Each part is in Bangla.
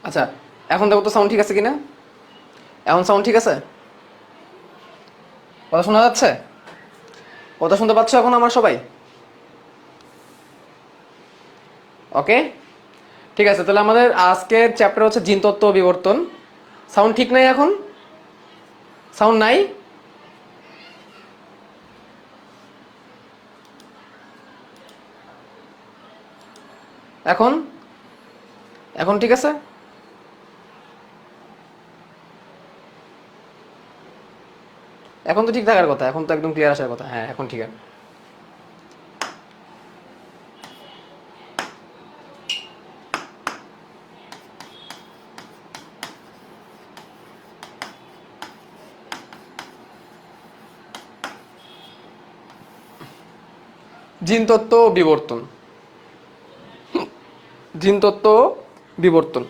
আচ্ছা, এখন দেখো তো সাউন্ড ঠিক আছে কিনা। এখন সাউন্ড ঠিক আছে? কথা শোনা যাচ্ছে? কথা শুনতে পাচ্ছ এখন আমার সবাই? ওকে, ঠিক আছে। তাহলে আমাদের আজকের চ্যাপ্টার হচ্ছে জিনতত্ত্ব ও বিবর্তন। সাউন্ড ঠিক নাই এখন? সাউন্ড নাই? এখন এখন ঠিক আছে? এখন তো ঠিক থাকার কথা, এখন তো একদম ক্লিয়ার আসার কথা। হ্যাঁ, এখন ঠিক আছে। জিনতত্ত্ব ও বিবর্তন। জিনতত্ত্ব ও বিবর্তন।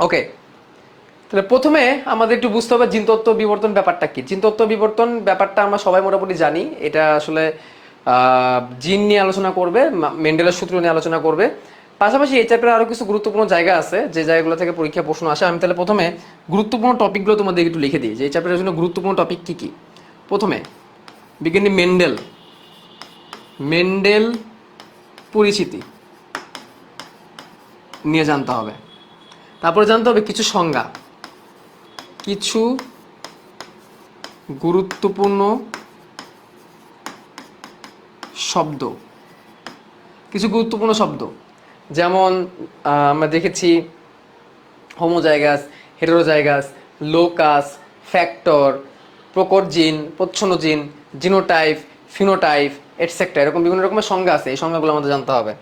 ওকে, তাহলে প্রথমে আমাদের একটু বুঝতে হবে জিনতত্ত্ব বিবর্তন ব্যাপারটা কি। জিনতত্ত্ব বিবর্তন ব্যাপারটা আমরা সবাই মোটামুটি জানি। এটা আসলে জিন নিয়ে আলোচনা করবে, মেন্ডেলের সূত্র নিয়ে আলোচনা করবে। পাশাপাশি এই চ্যাপ্টারে আরো কিছু গুরুত্বপূর্ণ জায়গা আছে যে জায়গাগুলো থেকে পরীক্ষা প্রশ্ন আসে। আমি তাহলে প্রথমে গুরুত্বপূর্ণ টপিকগুলো তোমাদের একটু লিখে দিই যে এই চ্যাপ্টারের জন্য গুরুত্বপূর্ণ টপিক কি কি। প্রথমে বিজ্ঞানী মেন্ডেল, মেন্ডেল পরিচিতি নিয়ে জানতে হবে। তারপরে জানতে হবে কিছু সংজ্ঞা, কিছু গুরুত্বপূর্ণ শব্দ, কিছু গুরুত্বপূর্ণ শব্দ যেমন আমরা দেখেছি হোমোজাইগাস, হেটেরোজাইগাস, লোকাস, ফ্যাক্টর, প্রকট জিন, প্রচ্ছন্ন জিন, জিনোটাইপ, ফিনোটাইপ এটসেট্রা। এরকম বিভিন্ন রকমের সংজ্ঞা আছে, এই সংজ্ঞাগুলো আমাদের জানতে হবে।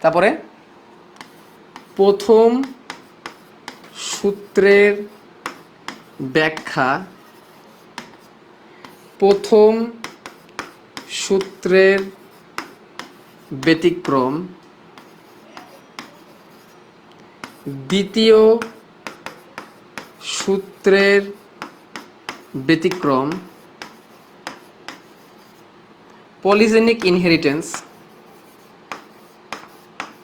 তারপরে প্রথম সূত্রের ব্যাখ্যা, প্রথম সূত্রের ব্যতিক্রম, দ্বিতীয় সূত্রের ব্যতিক্রম, polygenic inheritance,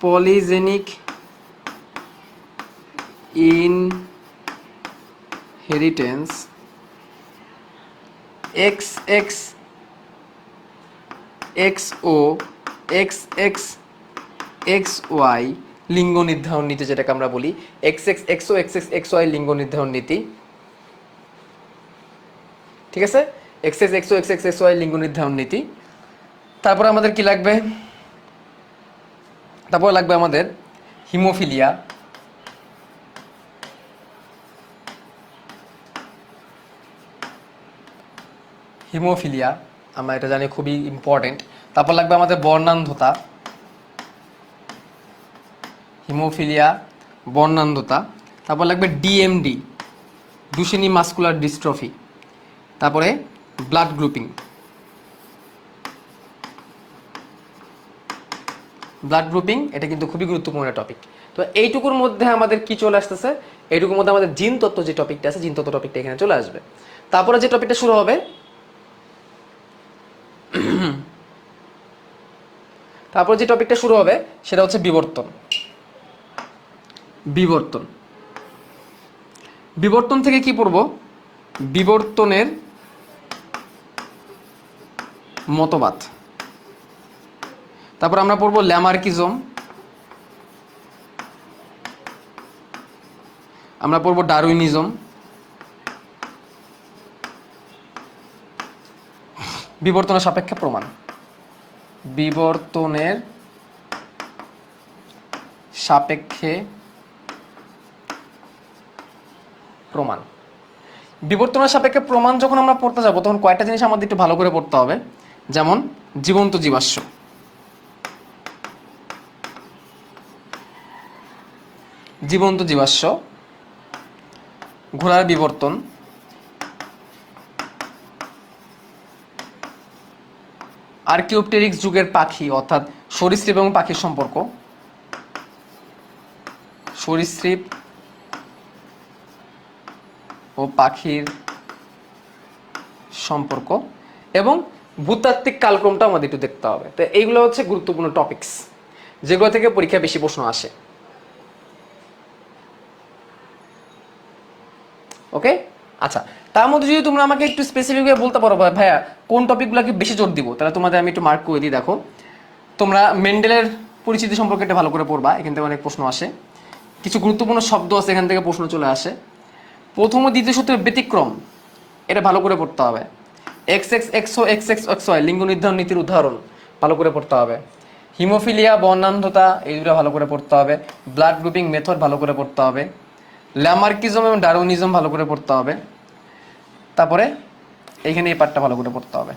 polygenic inheritance, X X X ও এক্স এক্স এক্স ওয়াই লিঙ্গ নির্ধারণ নীতি, যেটাকে আমরা বলি এক্স এক্স এক্স ও এক্স এক্স এক্স ওয়াই লিঙ্গ নির্ধারণ নীতি। ঠিক আছে, এক্স এক্স এক্স ও এক্স এক্স এক্স ওয়াই লিঙ্গ নির্ধারণ নীতি। তারপর আমাদের কি লাগবে? তারপর লাগবে আমাদের হিমোফিলিয়া, হিমোফিলিয়া আমরা এটা জানি খুবই ইম্পর্টেন্ট। তারপর লাগবে আমাদের বর্ণান্ধতা, হিমোফিলিয়া, বর্ণান্ধতা। তারপর লাগবে ডিএমডি, ডুশেনি মাস্কুলার ডিস্ট্রফি। তারপরে ব্লাড গ্রুপিং, ব্লাড গ্রুপিং এটা কিন্তু খুবই গুরুত্বপূর্ণ টপিক। তো এইটুকুর মধ্যে আমাদের কি চলে আসতেছে? এইটুকুর মধ্যে আমাদের জিন তত্ত্ব যে টপিকটা আছে, জিন তত্ত্ব টপিকটা এখানে চলে আসবে। তারপরে যে টপিকটা শুরু হবে, তারপর যে টপিকটা শুরু হবে সেটা হচ্ছে বিবর্তন। বিবর্তন, বিবর্তন থেকে কি পড়ব? বিবর্তনের মতবাদ। তারপর আমরা পড়ব ল্যামার্কিজম, আমরা পড়ব ডারউইনিজম, বিবর্তনের সাপেক্ষে প্রমাণ, বিবর্তনের সাপেক্ষে প্রমাণ। বিবর্তনের সাপেক্ষে প্রমাণ যখন আমরা পড়তে যাব তখন কয়েকটা জিনিস আমাদের একটু ভালো করে পড়তে হবে। যেমন জীবন্ত জীবাশ্ম, জীবন্ত জীবাশ্ম, ঘোড়ার বিবর্তন, আর্কিওপটেরিক্স যুগের পাখি অর্থাৎ সরীসৃপ এবং পাখির সম্পর্ক, সরীসৃপ ও পাখির সম্পর্ক, এবং ভূতাত্ত্বিক কালক্রমটা আমাদের একটু দেখতে হবে। তো এইগুলো হচ্ছে গুরুত্বপূর্ণ টপিকস যেগুলো থেকে পরীক্ষায় বেশি প্রশ্ন আসে। ওকে, আচ্ছা। তার মধ্যে যদি তোমরা আমাকে একটু স্পেসিফিকভাবে বলতে পারো ভাইয়া কোন টপিকগুলোকে বেশি জোর দিব, তাহলে তোমাদের আমি একটু মার্ক করে দিই। দেখো, তোমরা মেন্ডেলের পরিচিতি সম্পর্কে এটা ভালো করে পড়বা, এখান থেকে অনেক প্রশ্ন আসে, কিছু গুরুত্বপূর্ণ শব্দ আছে এখান থেকে প্রশ্ন চলে আসে। প্রথম ও দ্বিতীয় সূত্রের ব্যতিক্রম, এটা ভালো করে পড়তে হবে। এক্স এক্স এক্সও এক্স এক্স এক্স ওয়াই লিঙ্গ নির্ধারণ নীতির উদাহরণ ভালো করে পড়তে হবে। হিমোফিলিয়া বর্ণান্ধতা এই দুটো ভালো করে পড়তে হবে। ব্লাড গ্রুপিং মেথড ভালো করে পড়তে হবে। ল্যামার্কিজম এবং ডারউইনিজম ভালো করে পড়তে হবে। তারপরে এইখানে এই পার্টটা ভালো করে পড়তে হবে।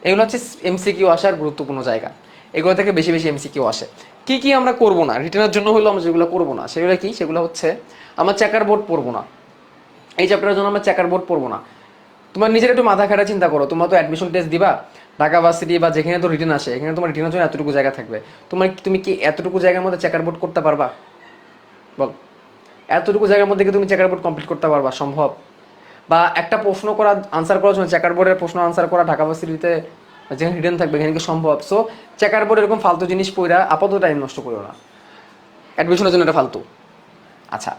এগুলো হচ্ছে এমসিকিউ আসার গুরুত্বপূর্ণ জায়গা, এগুলো থেকে বেশি বেশি এমসিকিউ আসে। কি কি আমরা করবো না রিটেনের জন্য হলো, আমরা যেগুলো করবো না সেগুলো কি, সেগুলো হচ্ছে আমরা চেকার বোর্ড পড়বো না। এই চ্যাপ্টারের জন্য আমরা চেকার বোর্ড পড়বো না। তোমার নিজের একটু মাথা খাটা চিন্তা করো, তোমরা তো অ্যাডমিশন টেস্ট দিবা ঢাকা ভার্সিটি বা যেখানে তো রিটেন আসে, এখানে তোমার রিটেনের জন্য এতটুকু জায়গা থাকবে। তুমি কি এতটুকু জায়গার মধ্যে চেকার বোর্ড করতে পারবা? বল, এতটুকু জায়গার মধ্যে কি তুমি চেকার বোর্ড কমপ্লিট করতে পারবা? সম্ভব? বা একটা প্রশ্ন করা আনসার করার জন্য চেকার বোর্ডের প্রশ্ন আনসার করা ঢাকা ভার্সিটিতে যেখানে রিটেন থাকবে এখানে কি সম্ভব? সো চেকার বোর্ড এরকম ফালতু জিনিস পড়া আপাতত টাইম নষ্ট করো না, অ্যাডমিশনের জন্য এটা ফালতু। আচ্ছা,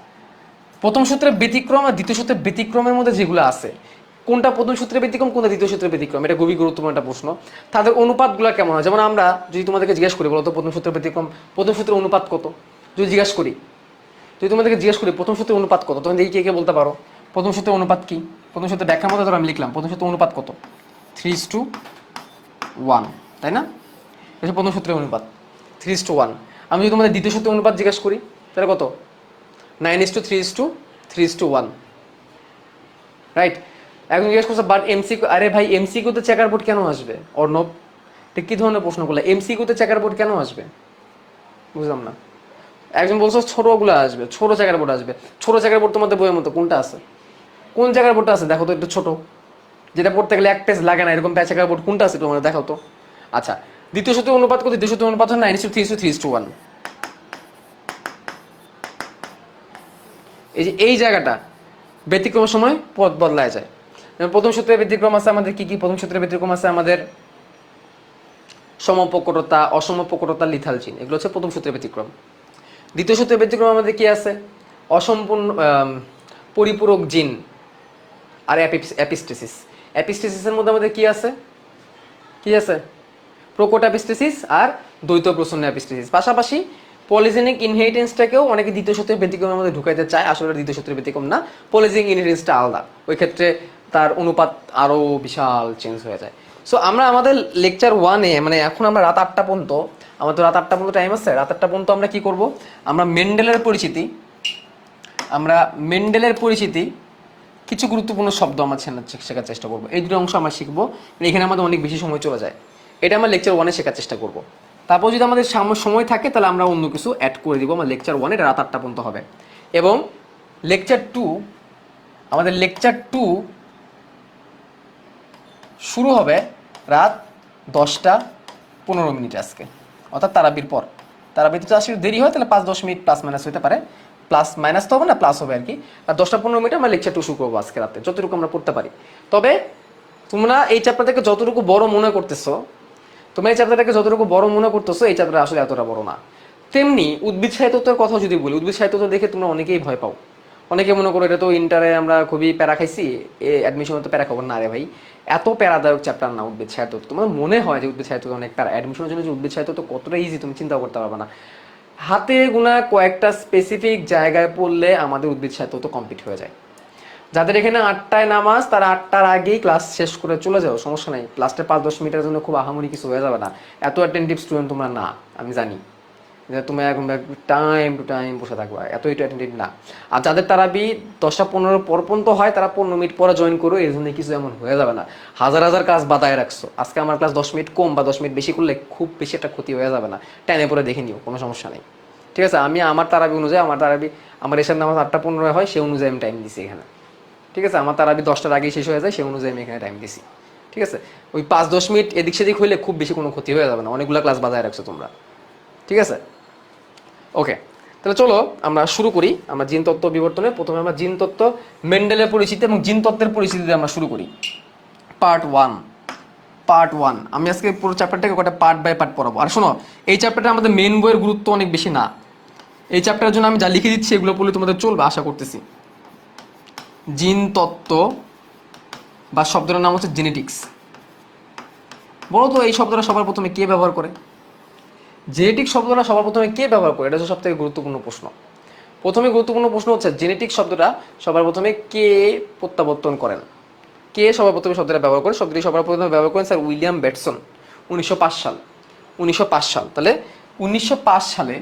প্রথম সূত্রের ব্যতিক্রম আর দ্বিতীয় সূত্রের ব্যতিক্রমের মধ্যে যেগুলো আছে, কোনটা প্রথম সূত্রের ব্যতিক্রম কোনটা দ্বিতীয় সূত্রের ব্যতিক্রম, এটা খুবই গুরুত্বপূর্ণ একটা প্রশ্ন। তাদের অনুপাতগুলো কেমন হয়? যেমন আমরা যদি তোমাদেরকে জিজ্ঞেস করি বলো তো প্রথম সূত্রের ব্যতিক্রম, প্রথম সূত্রের অনুপাত কত, যদি জিজ্ঞেস করি, যদি তোমাদেরকে জিজ্ঞেস করি প্রথম সূত্রের অনুপাত কত, তখন দেখি কে কে বলতে পারো প্রথম সূত্রের অনুপাত কি। প্রথম সূত্রের ব্যাখ্যার মধ্যে ধরো আমি লিখলাম প্রথম সূত্রের অনুপাত কত, 3:1, তাই না? এটা প্রথম সূত্রের অনুপাত 3:1। আমি যদি তোমাদের দ্বিতীয় সূত্রের অনুপাত জিজ্ঞেস করি তাহলে কত, 9:3:1, রাইট? এখন জিজ্ঞেস করছে বাট এমসিকিউ, আরে ভাই এমসিকিউতে চেকার বোর্ড কেন আসবে? অর্ণব, ঠিক কি ধরনের প্রশ্ন করলে এমসিকিউতে চেকার বোর্ড কেন আসবে? বুঝলাম না। একজন বলছো ছোটগুলো আসবে, ছোট চেকার বোর্ড আসবে। ছোট চেকার বোর্ড তোমাদের বইয়ের মতো কোনটা আছে? কোন চেকার বোর্ডটা আছে দেখো তো একটু ছোট, যেটা পড়তে গেলে এক পেজ লাগে না, এরকম চেকার বোর্ড কোনটা আছে তোমার দেখাও তো। আচ্ছা, দ্বিতীয় সূত্রের অনুপাত কত? দ্বিতীয় সূত্রের অনুপাত হয় 9:3:1। এই যে এই জায়গাটা ব্যতিক্রমের সময় পথ বদলায় যায়। প্রথম সূত্রের ব্যতিক্রম আছে আমাদের কি কি? প্রথম সূত্রের ব্যতিক্রম আছে আমাদের সমপ্রকটতা, অসমপ্রকটতা, লিথালজিন, এগুলো হচ্ছে প্রথম সূত্রের ব্যতিক্রম। দ্বিতীয় সূত্রের ব্যতিক্রম আমাদের কি আছে? অসম্পূর্ণ পরিপূরক জিন আর অ্যাপিস্টেসিস। অ্যাপিস্টেসিসের মধ্যে আমাদের কি আছে? কি আছে? প্রোকোট অ্যাপিস্টেসিস আর দ্বৈত প্রসন্ন অ্যাপিস্টেসিস। পাশাপাশি পলিজেনিক ইনহেরিটেন্সটাকেও অনেকে দ্বিতীয় সূত্রের ব্যতিক্রমের মধ্যে ঢুকাইতে চায়, আসলে দ্বিতীয় সূত্রের ব্যতিক্রম না, পলিজেনিক ইনহেরিটেন্সটা আলাদা, ওই ক্ষেত্রে তার অনুপাত আরও বিশাল চেঞ্জ হয়ে যায়। সো আমরা আমাদের লেকচার 1-এ মানে এখন আমরা রাত 8টা পর্যন্ত, আমাদের রাত 8টা পর্যন্ত টাইম আছে, রাত 8টা পর্যন্ত আমরা কি করব, আমরা মেন্ডেলের পরিচিতি কিছু গুরুত্বপূর্ণ শব্দ আমরা শেখার চেষ্টা করবো। এই দুটো অংশ আমরা শিখবো, এখানে আমাদের অনেক বেশি সময় চলে যায়, এটা আমরা লেকচার 1-এ শেখার চেষ্টা করব। তারপর যদি আমাদের সময় থাকে তাহলে আমরা অন্য কিছু অ্যাড করে দিব। আমার লেকচার 1 এটা রাত 8টা পর্যন্ত হবে, এবং লেকচার 2 শুরু হবে রাত 10:15 আজকে, অর্থাৎ তারাবির পর। তারাবির তো আসলে দেরি হয় তাহলে 5-10 মিনিট প্লাস মাইনাস হতে পারে, প্লাস মাইনাস তো হবে না, প্লাস হবে আর কি। আর 10:15 আমরা লেকচার 2 শুরু করবো আজকে রাতে, যতটুকু আমরা পড়তে পারি। তবে তোমরা এই চ্যাপ্টারটাকে যতটুকু বড় মনে করতেছো, এই চ্যাপ্টার আসলে এতটা বড় না। তেমনি উদ্ভিদ সাহিত্যের কথা যদি বলি, উদ্ভিদ সাহিত্য দেখে তোমরা অনেকেই ভয় পাও, অনেকে মনে করো এটা তো ইন্টারে আমরা খুবই প্যারা খাইছি, অ্যাডমিশনে তো প্যারা খাবো না। রে ভাই, এত প্যারাদায়ক চ্যাপ্টার না উদ্ভিদ সাহিত্য। তোমার মনে হয় যে উদ্ভিদ সাহিত্য অনেক প্যারা, অ্যাডমিশনের জন্য যে উদ্ভিদ সাহিত্য তো কতটা ইজি তুমি চিন্তা করতে পারবে না। হাতে গোনা কয়েকটা স্পেসিফিক জায়গায় পড়লে আমাদের উদ্ভিদ সাহিত্য তো কমপ্লিট হয়ে যায়। যাদের এখানে 8টায় নামাজ, তারা 8টার আগেই ক্লাস শেষ করে চলে যাও, সমস্যা নাই। ক্লাসটা 5-10 মিনিটের জন্য খুব আহামরি কিছু হয়ে যাবে না। এত অ্যাটেন্টিভ স্টুডেন্ট তোমরা না, আমি জানি যে তোমরা এখন টাইম টু টাইম বসে থাকবা, এতই তো অ্যাটেন্টিভ না। আর যাদের তারাবি 10:15 পর পর্যন্ত হয়, তারা 15 মিনিট পরে জয়েন করো, এর জন্য কিছু এমন হয়ে যাবে না। হাজার হাজার কাজ বাদায় রাখছো, আজকে আমার ক্লাস 10 মিনিট কম বা 10 মিনিট বেশি করলে খুব বেশি একটা ক্ষতি হয়ে যাবে না, টাইমে পরে দেখে নিও, কোনো সমস্যা নেই, ঠিক আছে? আমি আমার তারাবি অনুযায়ী, আমার এসার নামাজ 8:15 হয়, সেই অনুযায়ী আমি টাইম দিছি এখানে, ঠিক আছে? আমার তারাবি 10টার আগেই শেষ হয়ে যায়, সেই অনুযায়ী আমি এখানে টাইম দিছি, ঠিক আছে? ওই 5-10 মিনিট এদিক সেদিক হইলে খুব বেশি কোনো ক্ষতি হয়ে যাবে না, অনেকগুলো ক্লাস বাজায় রাখছো তোমরা, ঠিক আছে? ওকে, তাহলে চলো আমরা শুরু করি। আমরা জিন তত্ত্ব বিবর্তনে প্রথমে আমরা জিন তত্ত্ব, মেন্ডেলের পরিচিতি এবং জিন তত্ত্বের পরিচিতিতে আমরা শুরু করি। পার্ট 1। আমি আজকে পুরো চ্যাপ্টারটাকে কটা পার্ট বাই পার্ট পড়াবো। আর শোনো, এই চ্যাপ্টারটা আমাদের মেন বইয়ের গুরুত্ব অনেক বেশি না, এই চ্যাপ্টারের জন্য আমি যা লিখে দিচ্ছি এগুলো পড়লে তোমাদের চলবে আশা করতেছি। জিন তত্ত্ব বা শব্দটার নাম হচ্ছে জেনেটিক্স। বলো তো এই শব্দটা সবার প্রথমে কে ব্যবহার করে? জেনেটিক শব্দটা সবার প্রথমে কে ব্যবহার করে? এটা হচ্ছে সব থেকে গুরুত্বপূর্ণ প্রশ্ন। প্রথমে গুরুত্বপূর্ণ প্রশ্ন হচ্ছে জেনেটিক শব্দটা সবার প্রথমে কে প্রত্যাবর্তন করেন? কে সবার প্রথমে শব্দটা ব্যবহার করেন? শব্দটি সবার প্রথমে ব্যবহার করেন স্যার উইলিয়াম বেটসন, 1905 সাল। 1905 সাল। তাহলে 1905 সালে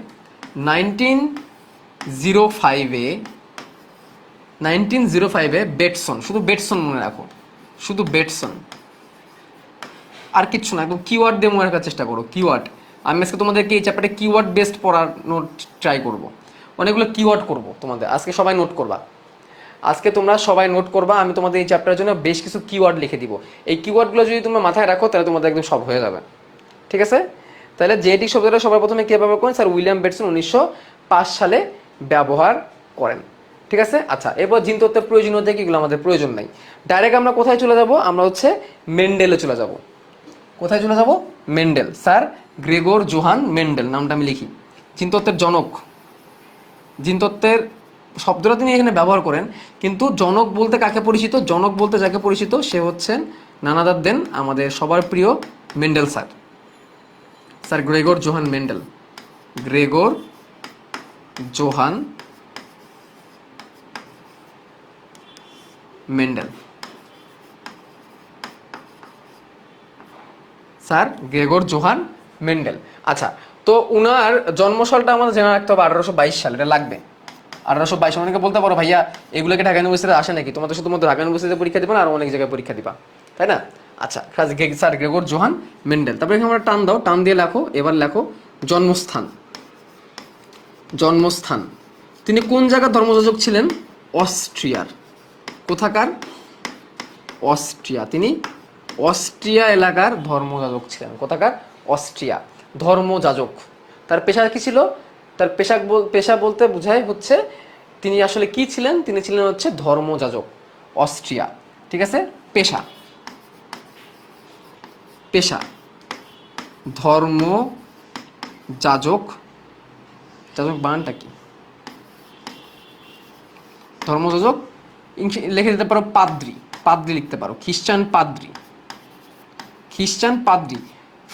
1905-এ 1905-এ বেটসন, শুধু বেটসন মনে রাখো, শুধু বেটসন, আর কিচ্ছু না, একদম কিওয়ার্ড দিয়ে মনে রাখার চেষ্টা করো। কিওয়ার্ড, আমি আজকে তোমাদেরকে এই চ্যাপ্টারে কিওয়ার্ড বেসড পড়ার নোট ট্রাই করব। অনেকগুলো কিওয়ার্ড করব তোমাদের, আজকে সবাই নোট করবা। আজকে তোমরা সবাই নোট করবা, আমি তোমাদের এই চ্যাপ্টারের জন্য বেশ কিছু কিওয়ার্ড লিখে দিব। এই কিওয়ার্ডগুলো যদি তোমরা মাথায় রাখো তাহলে তোমাদের একদম সব হয়ে যাবে, ঠিক আছে? তাহলে জেনেটিক শব্দটা সবার প্রথমে কে ব্যবহার করেন? স্যার উইলিয়াম বেটসন 1905 সালে ব্যবহার করেন, ঠিক আছে? আচ্ছা, এরপর জিন তত্ত্বের প্রয়োজনীয়তা কি? এগুলো আমাদের প্রয়োজন নাই। ডাইরেক্ট আমরা কোথায় চলে যাব? আমরা হচ্ছে মেন্ডেলে চলে যাব। কোথায় চলে যাব? Mendel. Sir Gregor Johann Mendel নামটা আমি লিখি। জিনতত্ত্বের জনক, জিনতত্ত্বের শব্দটা তিনি এখানে ব্যবহার করেন, কিন্তু জনক বলতে কাকে পরিচিত? জনক বলতে যাকে পরিচিত সে হচ্ছেন নানাদার দেন আমাদের সবার প্রিয় Mendel sir. Sir Gregor Johann Mendel, Gregor Johann Mendel, sir Gregor Johann Mendel. আচ্ছা, তো উনার জন্মসালটা আমাদের জেনে রাখতে হবে 1822 সাল, এটা লাগবে। 1822। অনেকে বলতে পারো ভাইয়া এগুলোকে ঢাকা ইউনিভার্সিটিতে আসে নাকি? তোমাদের শুধুমাত্র ঢাকা ইউনিভার্সিটিতে পরীক্ষা দিবা না আর অনেক জায়গায় পরীক্ষা দিবা, তাই না? আচ্ছা, স্যার গ্রেগর জোহান মেন্ডেল। তারপরে এখানে আমরা টান দাও, টান দিয়ে লেখো। এবার লেখো জন্মস্থান। জন্মস্থান, তিনি কোন জায়গার ধর্মযাজক ছিলেন? অস্ট্রিয়ার। কোথাকার? অস্ট্রিয়া। তিনি অস্ট্রিয়া এলাকার ধর্মযাজক ছিলেন। কোথাকার? অস্ট্রিয়া। ধর্মযাজক। তার পেশা কি ছিল? তার পেশা বলতে বোঝায় হচ্ছে তিনি আসলে কি ছিলেন? তিনি ছিলেন হচ্ছে ধর্মযাজক, অস্ট্রিয়া, ঠিক আছে? পেশা, পেশা ধর্মযাজক। যাজক বানানটা কি? ধর্মযাজক লিখে দিতে পারো পাদ্রি, পাদ্রি লিখতে পারো। খ্রিস্টান পাদ্রি, খ্রিস্টান পাদ্রি।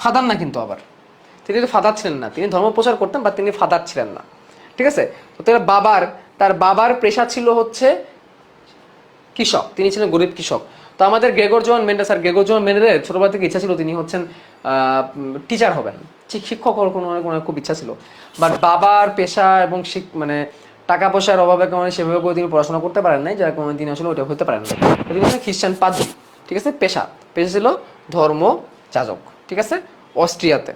ফাদার না কিন্তু, আবার তিনি তো ফাদার ছিলেন না, তিনি ধর্ম প্রচার করতেন বা তিনি ফাদার ছিলেন না, ঠিক আছে? তো তার বাবার পেশা ছিল হচ্ছে কৃষক, তিনি ছিলেন গরিব কৃষক। তো আমাদের Gregor Johann Mendel, sir Gregor Johann মেন্ডেলের ছোটবেলা থেকে ইচ্ছা ছিল তিনি হচ্ছেন টিচার হবেন, শিক্ষক হওয়ার কোনো খুব ইচ্ছা ছিল। বাট বাবার পেশা এবং মানে টাকা পয়সার অভাবে কারণে সেভাবে করে তিনি পড়াশোনা করতে পারেন নাই, যার কারণে তিনি আসলে ওইটা হতে পারেন না। তিনি হচ্ছেন খ্রিস্টান পাদ্রী, ঠিক আছে? পেশা ছিল ধর্ম যাজক, ঠিক আছে? অস্ট্রিয়াতে।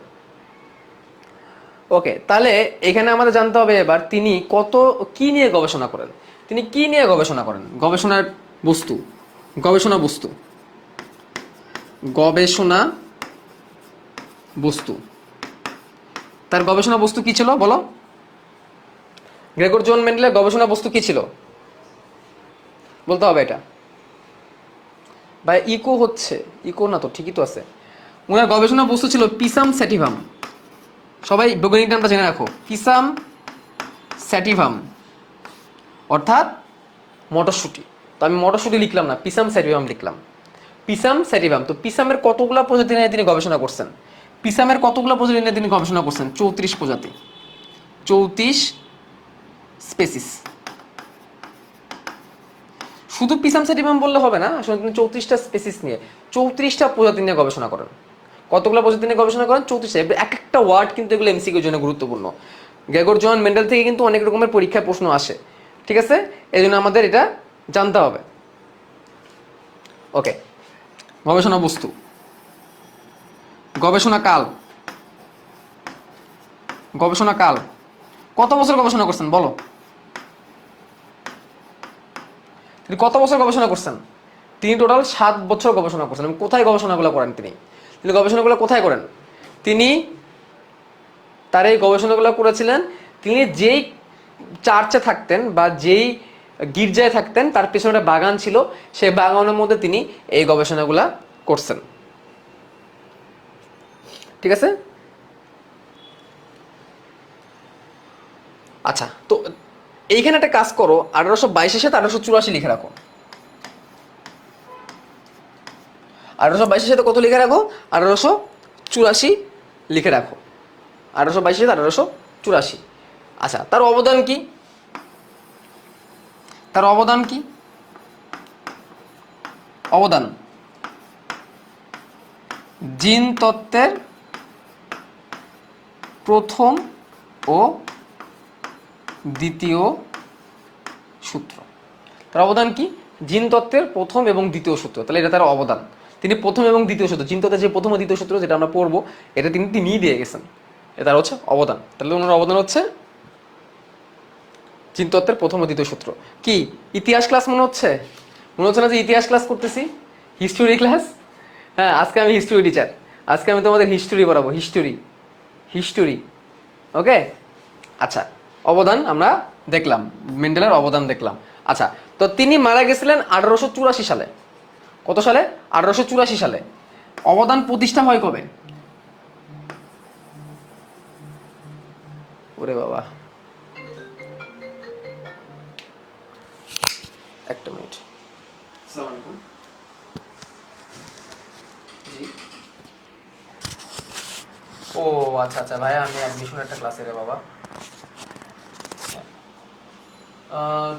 ওকে, তাহলে এখানে আমাদের জানতে হবে এবার তিনি কি নিয়ে গবেষণা করেন। তিনি কি নিয়ে গবেষণা করেন? গবেষণার বস্তু, গবেষণা বস্তু, গবেষণা বস্তু। তার গবেষণা বস্তু কি ছিল বলো? গ্রেগর জোহান মেন্ডেলের গবেষণা বস্তু কি ছিল? বলতে হবে এটা। ভাই ইকো হচ্ছে, ইকো না তো, ঠিকই তো আছে। ওনার গবেষণা বস্তু ছিল পিসাম স্যাটিভাম। সবাই বৈজ্ঞানিক নামটা জেনে রাখো, পিসাম স্যাটিভাম, অর্থাৎ মটরশুঁটি। তো আমি মটরশুঁটি লিখলাম না, পিসাম স্যাটিভাম লিখলাম। পিসাম স্যাটিভাম। তো পিসামের কতগুলো প্রজাতি নিয়ে তিনি গবেষণা করছেন? পিসামের কতগুলো প্রজাতি নিয়ে তিনি গবেষণা করছেন? 34 প্রজাতি, 34 স্পেসিস। শুধু পিসাম স্যাটিভাম বললে হবে না, আসলে তিনি 34টা স্পেসিস নিয়ে 34টা প্রজাতি নিয়ে গবেষণা করেন। কতগুলো প্রজাতি নিয়ে গবেষণা করেন? 34টা। এক একটা ওয়ার্ড কিন্তু এগুলো এমসিকিউর জন্য গুরুত্বপূর্ণ। গ্রেগর জোহান মেন্ডেল থেকে কিন্তু অনেক রকমের পরীক্ষায় প্রশ্ন আসে, ঠিক আছে? এই জন্য আমাদের এটা জানতে হবে। ওকে, গবেষণা বস্তু, গবেষণা কাল। গবেষণা কাল কত বছর গবেষণা করছেন বলো? তিনি কত বছর গবেষণা করছেন? তিনি টোটাল 7 বছর গবেষণা করছেন। এবং কোথায় গবেষণাগুলো করেন তিনি? তিনি গবেষণাগুলো কোথায় করেন? তিনি তার এই গবেষণাগুলো করেছিলেন তিনি যেই চার্চে থাকতেন বা যেই গির্জায় থাকতেন তার পিছনে একটা বাগান ছিল, সেই বাগানের মধ্যে তিনি এই গবেষণাগুলো করছেন, ঠিক আছে? আচ্ছা, তো এইখানে একটা কাজ করো, 1822-এর সাথে 1884 লিখে রাখো। 1822-এর সাথে কত লিখে রাখো? 1884 লিখে রাখো। 1822-এর সাথে 1884। আচ্ছা, তার অবদান কি? তার অবদান কি? অবদান জিন তত্ত্বের প্রথম ও দ্বিতীয় সূত্র। তার অবদান কি? জিন তত্ত্বের প্রথম এবং দ্বিতীয় সূত্র। তাহলে এটা তার অবদান। তিনি প্রথম এবং দ্বিতীয় সূত্র, জিন তত্ত্বের যে প্রথম ও দ্বিতীয় সূত্র যেটা আমরা পড়বো, এটা তিনিই দিয়ে গেছেন। এটা তার হচ্ছে অবদান। তাহলে ওনার অবদান হচ্ছে জিন তত্ত্বের প্রথম ও দ্বিতীয় সূত্র। কি ইতিহাস ক্লাস মনে হচ্ছে? মনে হচ্ছে না যে ইতিহাস ক্লাস করতেছি? History class? হ্যাঁ, আজকে আমি হিস্টোরি টিচার। আজকে আমি তোমাদের হিস্টোরি পড়াবো। হিস্টোরি। ওকে, আচ্ছা, অবদান আমরা দেখলাম, মেন্ডেলের অবদান দেখলাম। আচ্ছা, তো তিনি মারা গেছিলেন 1884 সালে। কত সালে? 1884 সালে। অবদান প্রতিষ্ঠা হয় কবে? ওরে বাবা, একটা মিনিট। আসসালামু আলাইকুম। জি, ও আচ্ছা আচ্ছা ভাইয়া, আমি অ্যাডমিশন একটা ক্লাসে রে বাবা।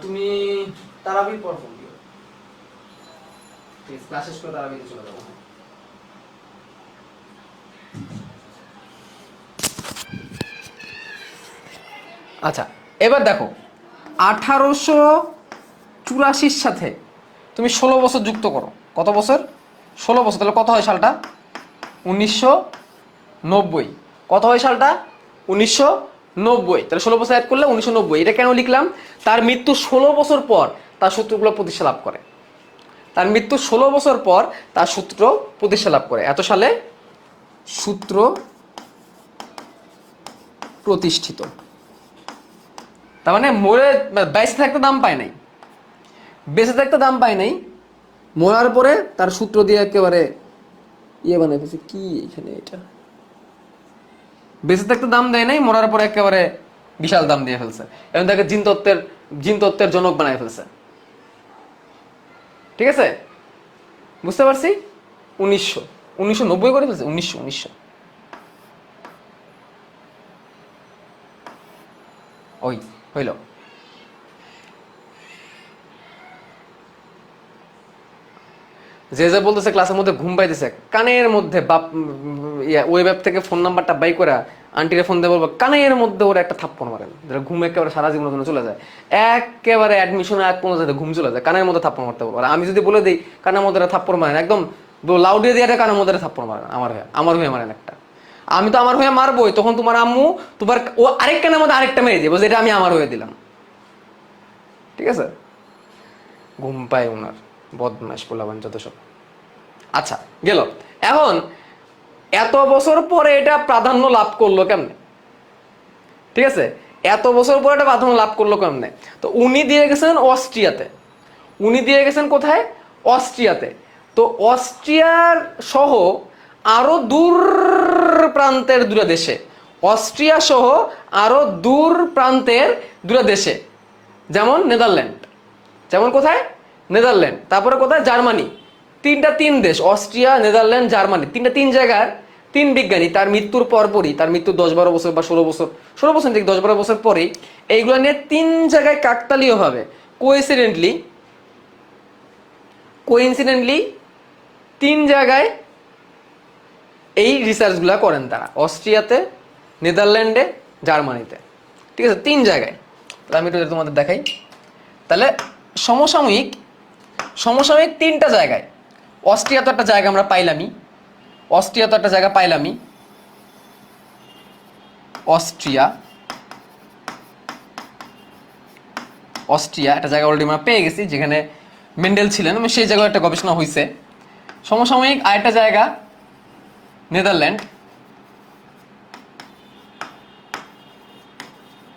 তুমি তারাবির পর ফোন দিও প্লিজ, ক্লাস শেষ করে তারাবিতে চলে যাবো। আচ্ছা, এবার দেখো 1884 সাথে তুমি 16 বছর যুক্ত করো। কত বছর? 16 বছর। তাহলে কত হয় সালটা? 1990। কত হয় সালটা? 1990। তাহলে 16 বছর অ্যাড করলে 1990। এটা কেন লিখলাম? তার মৃত্যু 16 বছর পর তার সূত্রগুলো প্রতিষ্ঠা লাভ করে। তার মৃত্যু 16 বছর পর তার সূত্র প্রতিষ্ঠা লাভ করে। এত সালে সূত্র প্রতিষ্ঠিত। তার মানে মরে বেঁচে থাকতে দাম পায় নাই, বেঁচে থাকতে দাম পায় নাই, মরার পরে তার সূত্র দিয়ে একেবারে ইয়ে বানাই ফেলছে। কি এখানে এটা? বেঁচে থাকতে দাম দেয় নাই, মরার পরে একেবারে বিশাল দাম দিয়ে ফেলছে এবং তাকে জিন তত্ত্বের জনক বানাই ফেলছে। ঠিক আছে, বুঝতে পারছি? 1990 করে ফেলছে। 1900 ওই হইল। যে যে বলতেছে ক্লাসের মধ্যে ঘুম পাইতেছে, কানের মধ্যে বাপ ওয়েব অ্যাপ থেকে ফোন নাম্বারটা বাই করে আন্টিরে ফোন দিয়ে বলবো, কানের মধ্যে ওরা একটা থাপ্পড় মারেন, যেটা ঘুম একেবারে সারা জীবনের জন্য চলে যায়। একেবারে অ্যাডমিশন এক পর্যন্ত ঘুম চলে যায়, কানের মধ্যে থাপ্পড় মারতে বলবো। আর আমি যদি বলে দিই কানের মধ্যে থাপ্পড় মারেন, একদম লাউডে দিয়ে কানের মধ্যে থাপ্পড় মারেন, আমার হয়ে মারেন একটা। আমি তো আমার হয়ে মারবোই, তখন তোমার আম্মু তোমার ও আরেক কানের মধ্যে আরেকটা মেরে দেবো, যেটা আমি আমার হয়ে দিলাম। ঠিক আছে, ঘুম পায় ওনার, বদমাশ পোলাবান যত সব। আচ্ছা, গেল। এখন এত বছর পরে এটা প্রাধান্য লাভ করলো কেমনে? ঠিক আছে, এত বছর পরে এটা প্রাধান্য লাভ করলো কেমনে? তো উনি দিয়ে গেছেন অস্ট্রিয়াতে। উনি দিয়ে গেছেন কোথায়? অস্ট্রিয়াতে। তো অস্ট্রিয়ার সহ আরো দূর প্রান্তের দুটো দেশে, অস্ট্রিয়া সহ আরো দূর প্রান্তের দুটো দেশে, যেমন নেদারল্যান্ড। যেমন কোথায়? নেদারল্যান্ড। তারপরে কোথায়? জার্মানি। তিন দেশ, অস্ট্রিয়া, নেদারল্যান্ড, জার্মানি। তিন জায়গার তিন বিজ্ঞানী তার মৃত্যুর পরপরই, তার মৃত্যু 10-12 বছর বা 16 বছর থেকে 10-12 বছর পরেই এইগুলো নিয়ে তিন জায়গায় কাকতালীয়ভাবে কোইন্সিডেন্টলি তিন জায়গায় এই রিসার্চগুলো করেন তারা, অস্ট্রিয়াতে, নেদারল্যান্ডে, জার্মানিতে। ঠিক আছে, তিন জায়গায়। তাহলে আমি এটা তোমাদের দেখাই। তাহলে সমসাময়িক তিনটা জায়গায়, অস্ট্রিয়া তো একটা জায়গা আমরা পাইলামই, অস্ট্রিয়া একটা জায়গা অলরেডি আমরা পেয়ে গেছি, যেখানে মেন্ডেল ছিলেন, সেই জায়গায় একটা গবেষণা হয়েছে। সমসাময়িক আরেকটা জায়গা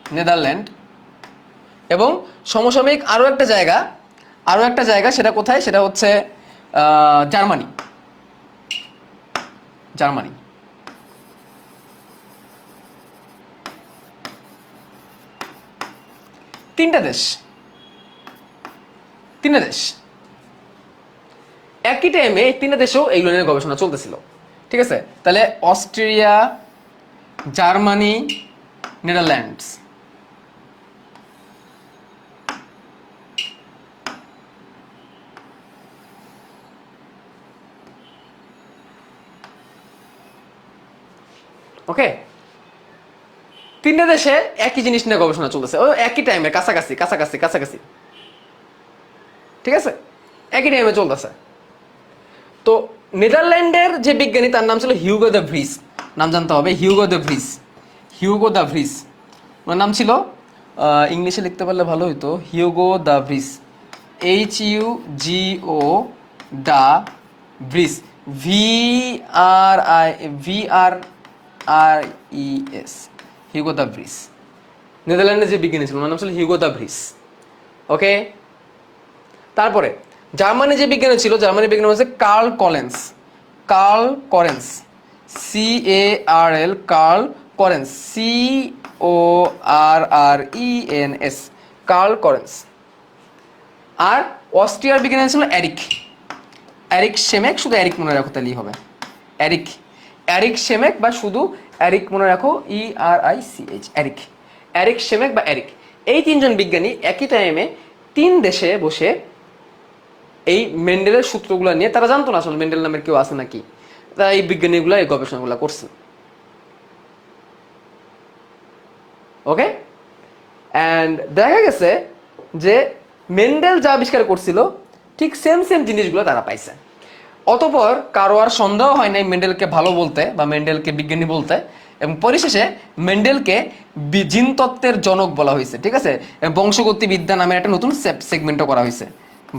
নেদারল্যান্ড, এবং সমসাময়িক আরো একটা জায়গা, সেটা কোথায়? সেটা হচ্ছে জার্মানি। তিনটা দেশ। একই টাইমে এই তিনটা দেশেও এইগুলো নিয়ে গবেষণা চলতেছিল। ঠিক আছে, তাহলে অস্ট্রিয়া, জার্মানি, নেদারল্যান্ডস। ওকে, তিনটা দেশে একই জিনিস নিয়ে গবেষণা চলতেছে, ও একই টাইমে, কাছাকাছি কাছাকাছি কাছাকাছি। ঠিক আছে, একই টাইমে চলতেছে। তো নেদারল্যান্ডের যে বিজ্ঞানী তার নাম ছিল হিউগো দ্য ভ্রিস, নাম জানতে হবে, Hugo de Vries, Hugo de Vries ওনার নাম ছিল, ইংলিশে লিখতে পারলে ভালো হইতো, Hugo de Vries, HUGO de Vries, VRIS, Hugo de Vries. নেদারল্যান্ডের যে বিজ্ঞানী ছিল ওনার নাম ছিল হিউগো দ্য ভ্রিস। ওকে, তারপরে জার্মানি যে বিজ্ঞানী ছিল, জার্মানি বিজ্ঞানী হচ্ছে Carl Correns, Carl Correns, CARL, Carl Correns, CORRENS, Carl Correns. আর অস্ট্রিয়ার বিজ্ঞানী ছিল এরিক, এরিক শেমেক, শুধু এরিক মনে রাখো তাহলেই হবে, এরিক, এরিক শেমেক বা শুধু এরিক মনে রাখো, ERICH, এরিক, এরিক শেমেক বা এরিক। এই তিনজন বিজ্ঞানী একই টাইমে তিন দেশে বসে এই মেন্ডেলের সূত্রগুলো নিয়ে, তারা জানতো না আসলে মেন্ডেল নামের কেউ আছে নাকি, তারা এই বিজ্ঞানীগুলো এই গবেষণাগুলো করছে। ওকে, অ্যান্ড দেখা গেছে যে মেন্ডেল যা আবিষ্কার করছিল ঠিক সেম সেম জিনিসগুলো তারা পাইছে। অতঃপর কারো আর সন্দেহ হয় নাই মেন্ডেলকে ভালো বলতে বা মেন্ডেলকে বিজ্ঞানী বলতে, এবং পরিশেষে মেন্ডেলকে জিনতত্ত্বের জনক বলা হয়েছে। ঠিক আছে, বংশগতিবিদ্যা নামে একটা নতুন সেগমেন্টও করা হয়েছে,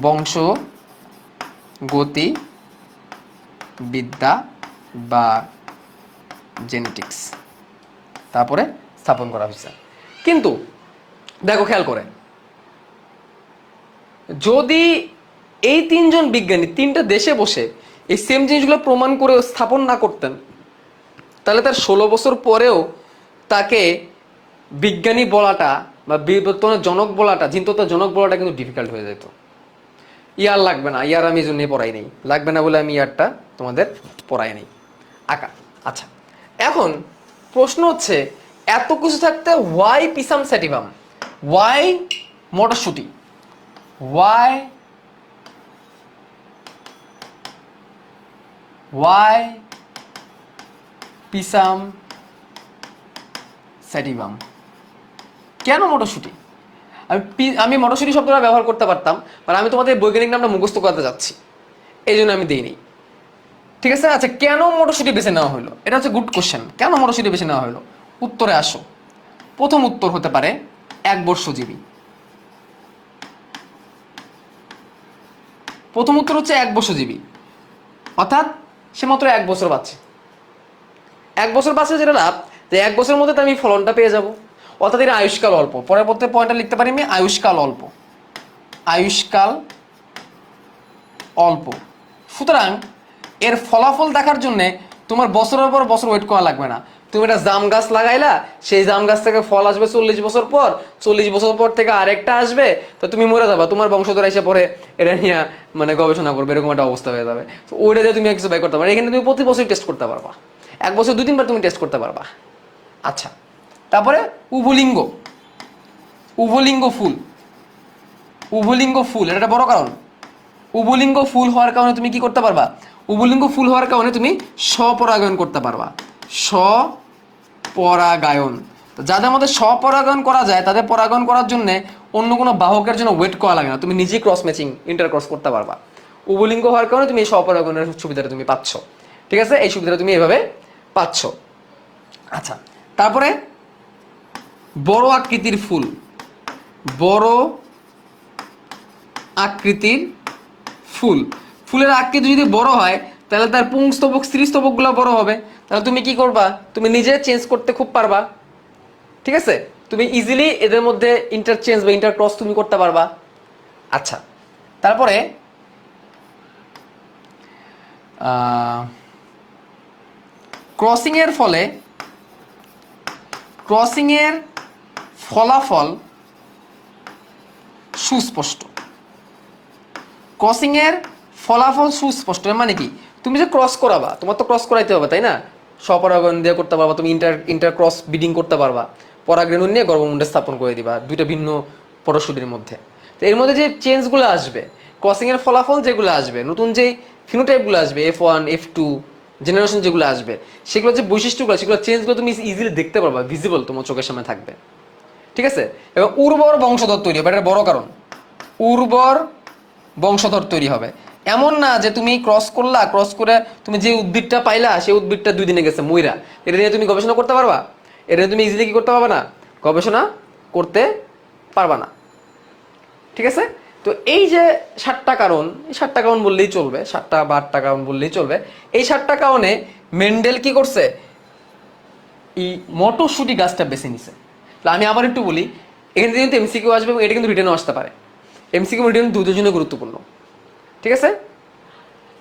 বংশগতিবিদ্যা বা জেনেটিক্স, তারপরে স্থাপন করা হয়েছে। কিন্তু দেখো খেয়াল করে, যদি এই তিনজন বিজ্ঞানী তিনটা দেশে বসে এই সেম জিনিসগুলো প্রমাণ করে স্থাপন না করতেন, তাহলে তার 16 বছর পরেও তাকে বিজ্ঞানী বলাটা বা বিবর্তনের জনক বলাটা, জিনতত্ত্বের জনক বলাটা কিন্তু ডিফিকাল্ট হয়ে যেত। ইয়ার লাগবে না, ইয়ার আমি এই জন্যই পড়াই নেই, লাগবে না বলে আমি ইয়ারটা তোমাদের পড়াই নেই আঁকা। আচ্ছা, এখন প্রশ্ন হচ্ছে, এত কিছু থাকতে ওয়াই পিসাম স্যাটিভাম, ওয়াই মটরশুটি, ওয়াই পিসাম স্যাটিভাম, কেন মটরশুটি? আমি মটরশুটি শব্দটা ব্যবহার করতে পারতাম, মানে আমি তোমাদের বৈজ্ঞানিক নামটা মুখস্থ করতে যাচ্ছি, এই জন্য আমি দিইনি। ঠিক আছে, আচ্ছা কেন মটরশুটি বেছে নেওয়া হলো, এটা হচ্ছে গুড কোশ্চেন। কেন মটরশুটি বেছে নেওয়া হলো, উত্তরে আসো। প্রথম উত্তর হতে পারে একবর্ষজীবী। প্রথম উত্তর হচ্ছে একবর্ষজীবী, অর্থাৎ সে মাত্র 1 বছর বাঁচছে। 1 বছর বাঁচছে যেটা লাভ, যে 1 বছরের মধ্যে আমি ফলনটা পেয়ে যাব, অর্থাৎ এর আয়ুষ্কাল অল্প। পরবর্তী পয়েন্টটা লিখতে পারি আমি, আয়ুষ্কাল অল্প, আয়ুষ্কাল অল্প। সুতরাং এর ফলাফল দেখার জন্য তোমার বছরের পর বছর ওয়েট করা লাগবে না। তুমি একটা জাম গাছ লাগাইলা, সেই জাম গাছ থেকে ফল আসবে 40 বছর পর, 40 বছর পর থেকে আরেকটা আসবে, তো তুমি মরে যাবা, তোমার বংশধর এসে পরে এটা নিয়ে মানে গবেষণা করবে, এরকম একটা অবস্থা হয়ে যাবে। তো ওইটা দিয়ে তুমি কিছু বাই করতে পারো, এখানে তুমি প্রতি বছর টেস্ট করতে পারবা, 1 বছর 2-3 বার তুমি টেস্ট করতে পারবা। আচ্ছা, তারপরে উভলিঙ্গ, উভলিঙ্গ ফুল, উভলিঙ্গ ফুল, এটা একটা বড় কারণ। উভলিঙ্গ ফুল হওয়ার কারণে তুমি কি করতে পারবা, উভলিঙ্গ ফুল হওয়ার কারণে তুমি স্বপরাগায়ন করতে পারবা, স্বপরাগায়ন। তো যাদের মধ্যে স্বপরাগায়ন করা যায় তাদের পরাগায়ন করার জন্য অন্য কোনো বাহকের জন্য ওয়েট করা লাগে না, তুমি নিজেই ক্রস ম্যাচিং, ইন্টারক্রস করতে পারবা। উভলিঙ্গ হওয়ার কারণে তুমি এই স্বপরাগায়নের সুবিধাটা তুমি পাচ্ছ। ঠিক আছে, এই সুবিধাটা তুমি এইভাবে পাচ্ছ। আচ্ছা, তারপরে বড় আকৃতির ফুল, বড় আকৃতির ফুল, ফুলের আকৃতি যদি বড় হয় তাহলে তার পুংস্তবক, স্ত্রীস্তবকগুলো বড় হবে। তাহলে তুমি কি করবা, তুমি নিজে চেঞ্জ করতে খুব পারবা। ঠিক আছে, তুমি ইজিলি এদের মধ্যে ইন্টারচেঞ্জ বা ইন্টারক্রস তুমি করতে পারবা। আচ্ছা, তারপরে ক্রসিং এর ফলে, ক্রসিং এর ফলাফল সুস্পষ্ট, ক্রসিং এর ফলাফল সুস্পষ্ট, মানে কি তুমি যে ক্রস করাবা, তোমার তো ক্রস করাইতে হবে তাই না, স্বপরাগায়ন দিয়ে করতে পারবা, তুমি ইন্টার ইন্টার ক্রস ব্রিডিং করতে পারবা, পরাগরেণু নিয়ে গর্ভমুণ্ডে স্থাপন করে দিবা দুইটা ভিন্ন পরশুটির মধ্যে। তো এর মধ্যে যে চেঞ্জগুলো আসবে, ক্রসিং এর ফলাফল যেগুলো আসবে, নতুন যে ফিনোটাইপগুলো আসবে, F1 F2 জেনারেশন যেগুলো আসবে, সেগুলো যে বৈশিষ্ট্যগুলো, সেগুলো চেঞ্জগুলো তুমি ইজিলি দেখতে পারবা, ভিজিবল তোমার চোখের সামনে থাকবে। ঠিক আছে, এবং উর্বর বংশধর তৈরি হবে, এটা বড় কারণ। উর্বর বংশধর তৈরি হবে। এমন না যে তুমি ক্রস করলা, ক্রস করে তুমি যে উদ্ভিদটা পাইলা সেই উদ্ভিদটা 2 দিনে গেছে মইরা, এটা নিয়ে তুমি গবেষণা করতে পারবা? এটা নিয়ে তুমি ইজিলি কি করতে পারবা না? গবেষণা করতে পারবা না। ঠিক আছে, তো এই যে 7টা কারণ, এই 7টা কারণ বললেই চলবে, 7টা বা 8টা কারণ বললেই চলবে। এই 7টা কারণে মেন্ডেল কি করছে, এই মটরশুঁটি গাছটা বেছে নিছে। আমি আবার একটু বলি, এখানে কিন্তু এমসিকিউ আসবে এবং এটা কিন্তু রিটেনও আসতে পারে। এমসিকিউ রিটেন দুটোর জন্য গুরুত্বপূর্ণ। ঠিক আছে,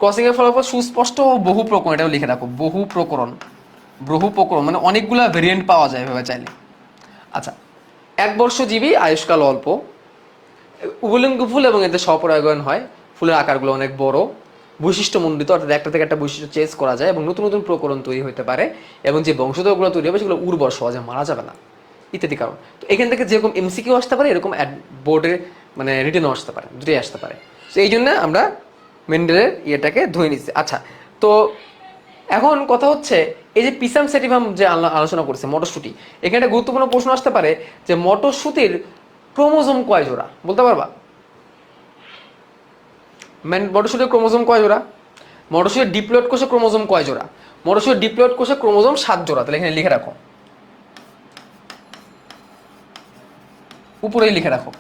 ক্রসিং এর ফলাফল সুস্পষ্ট ও বহু প্রকরণ, এটাও লিখে রাখো, বহু প্রকরণ। বহু প্রকরণ মানে অনেকগুলা ভেরিয়েন্ট পাওয়া যায় ভেবে চাইলে। আচ্ছা, 1 বর্ষজীবী, আয়ুষ্কাল অল্প, উভলিঙ্গ ফুল এবং এতে স্বপরাগায়ন হয়, ফুলের আকারগুলো অনেক বড়, বৈশিষ্ট্যমণ্ডিত, অর্থাৎ একটা থেকে একটা বৈশিষ্ট্য চেঞ্জ করা যায় এবং নতুন নতুন প্রকরণ তৈরি হতে পারে, এবং যে বংশধরগুলো তৈরি হবে সেগুলো উর্বর, সহজে মারা যাবে না, ইত্যাদি কারণ। তো এখান থেকে যেরকম এমসিকিউ আসতে পারে, এরকম বোর্ডে মানে রিটেনও আসতে পারে, দুটোই আসতে পারে। তো এই জন্য আমরা মেন্ডেলের ইয়েটাকে ধরে নিচ্ছি। আচ্ছা, তো এখন কথা হচ্ছে, এই যে পিসাম সেটিভাম যে আলোচনা করছে মটরশুঁটি, এখানে একটা গুরুত্বপূর্ণ প্রশ্ন আসতে পারে যে মটরশুঁটির ক্রোমোজোম কয় জোড়া, বলতে পারবা? মটরশুঁটির ক্রোমোজোম কয় জোড়া? মটরশুঁটির ডিপ্লয়েড কোষে ক্রোমোজোম কয় জোড়া? মটরশুঁটির ডিপ্লয়েড কোষে ক্রোমোজোম 7 জোড়া। তাহলে এখানে লিখে রাখো, উপরেই লিখে রাখো,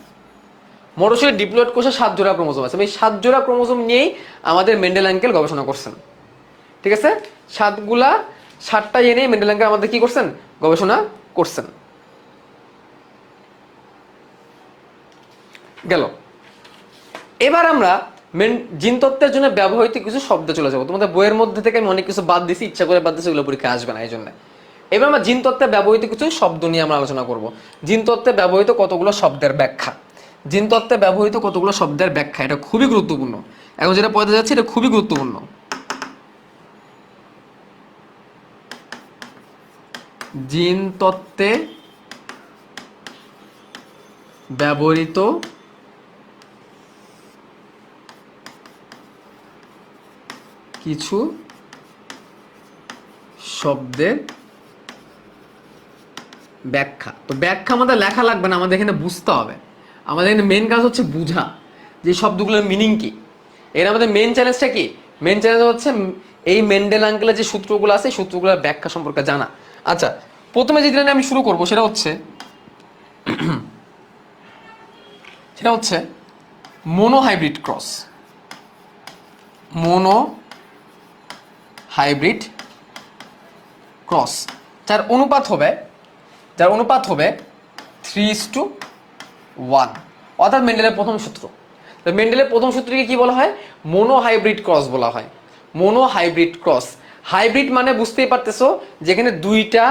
মটরশুঁটির ডিপ্লয়েড কোষে 7 জোড়া ক্রোমোজোম আছে। এই 7 জোড়া ক্রোমোজোম নিয়েই আমাদের মেন্ডেল আঙ্কেল গবেষণা করছেন। ঠিক আছে, 7টা এনেই মেন্ডেল আঙ্কেল আমাদের কি করছেন, গবেষণা করছেন। গেল। এবার আমরা জিনতত্ত্বের জন্য ব্যবহৃত কিছু শব্দ চলে যাবো। তোমাদের বইয়ের মধ্যে থেকে আমি অনেক কিছু বাদ দিছি, ইচ্ছা করে বাদ দিছি, ওগুলো পরীক্ষা আসবে না, এই জন্য। এবার আমরা জিনতত্ত্বে ব্যবহৃত কিছু শব্দ নিয়ে আমরা আলোচনা করব। জিনতত্ত্বে ব্যবহৃত কতগুলো শব্দের ব্যাখ্যা, জিনতত্ত্বে ব্যবহৃত কতগুলো শব্দের ব্যাখ্যা, এটা খুবই গুরুত্বপূর্ণ। এখন যেটা পড়তে যাচ্ছে এটা খুবই গুরুত্বপূর্ণ। জিনতত্ত্বে ব্যবহৃত কিছু শব্দের ব্যাখ্যা। তো ব্যাখ্যা আমাদের লেখা লাগবে না, আমাদের এখানে বুঝতে হবে। আমাদের এখানে মেন কাজ হচ্ছে বুঝা যে শব্দগুলোর মিনিং কি। এর আমাদের মেন চ্যালেঞ্জটা কি? মেন চ্যালেঞ্জ হচ্ছে এই মেন্ডেল আঙ্কেলের যে সূত্রগুলো আছে, সূত্রগুলোর ব্যাখ্যা সম্পর্কে জানা। আচ্ছা, প্রথমে যে দিনে আমি শুরু করব সেটা হচ্ছে মোনোহাইব্রিড ক্রস। মোনো হাইব্রিড ক্রস, যার অনুপাত হবে 3:1, অর্থাৎ মেন্ডেলের প্রথম সূত্র। মেন্ডেলের প্রথম সূত্রকে কি বলা হয়? মোনোহাইব্রিড ক্রস বলা হয়। মোনোহাইব্রিড ক্রস, হাইব্রিড মানে বুঝতেই পারতেছো যেখানে 2টা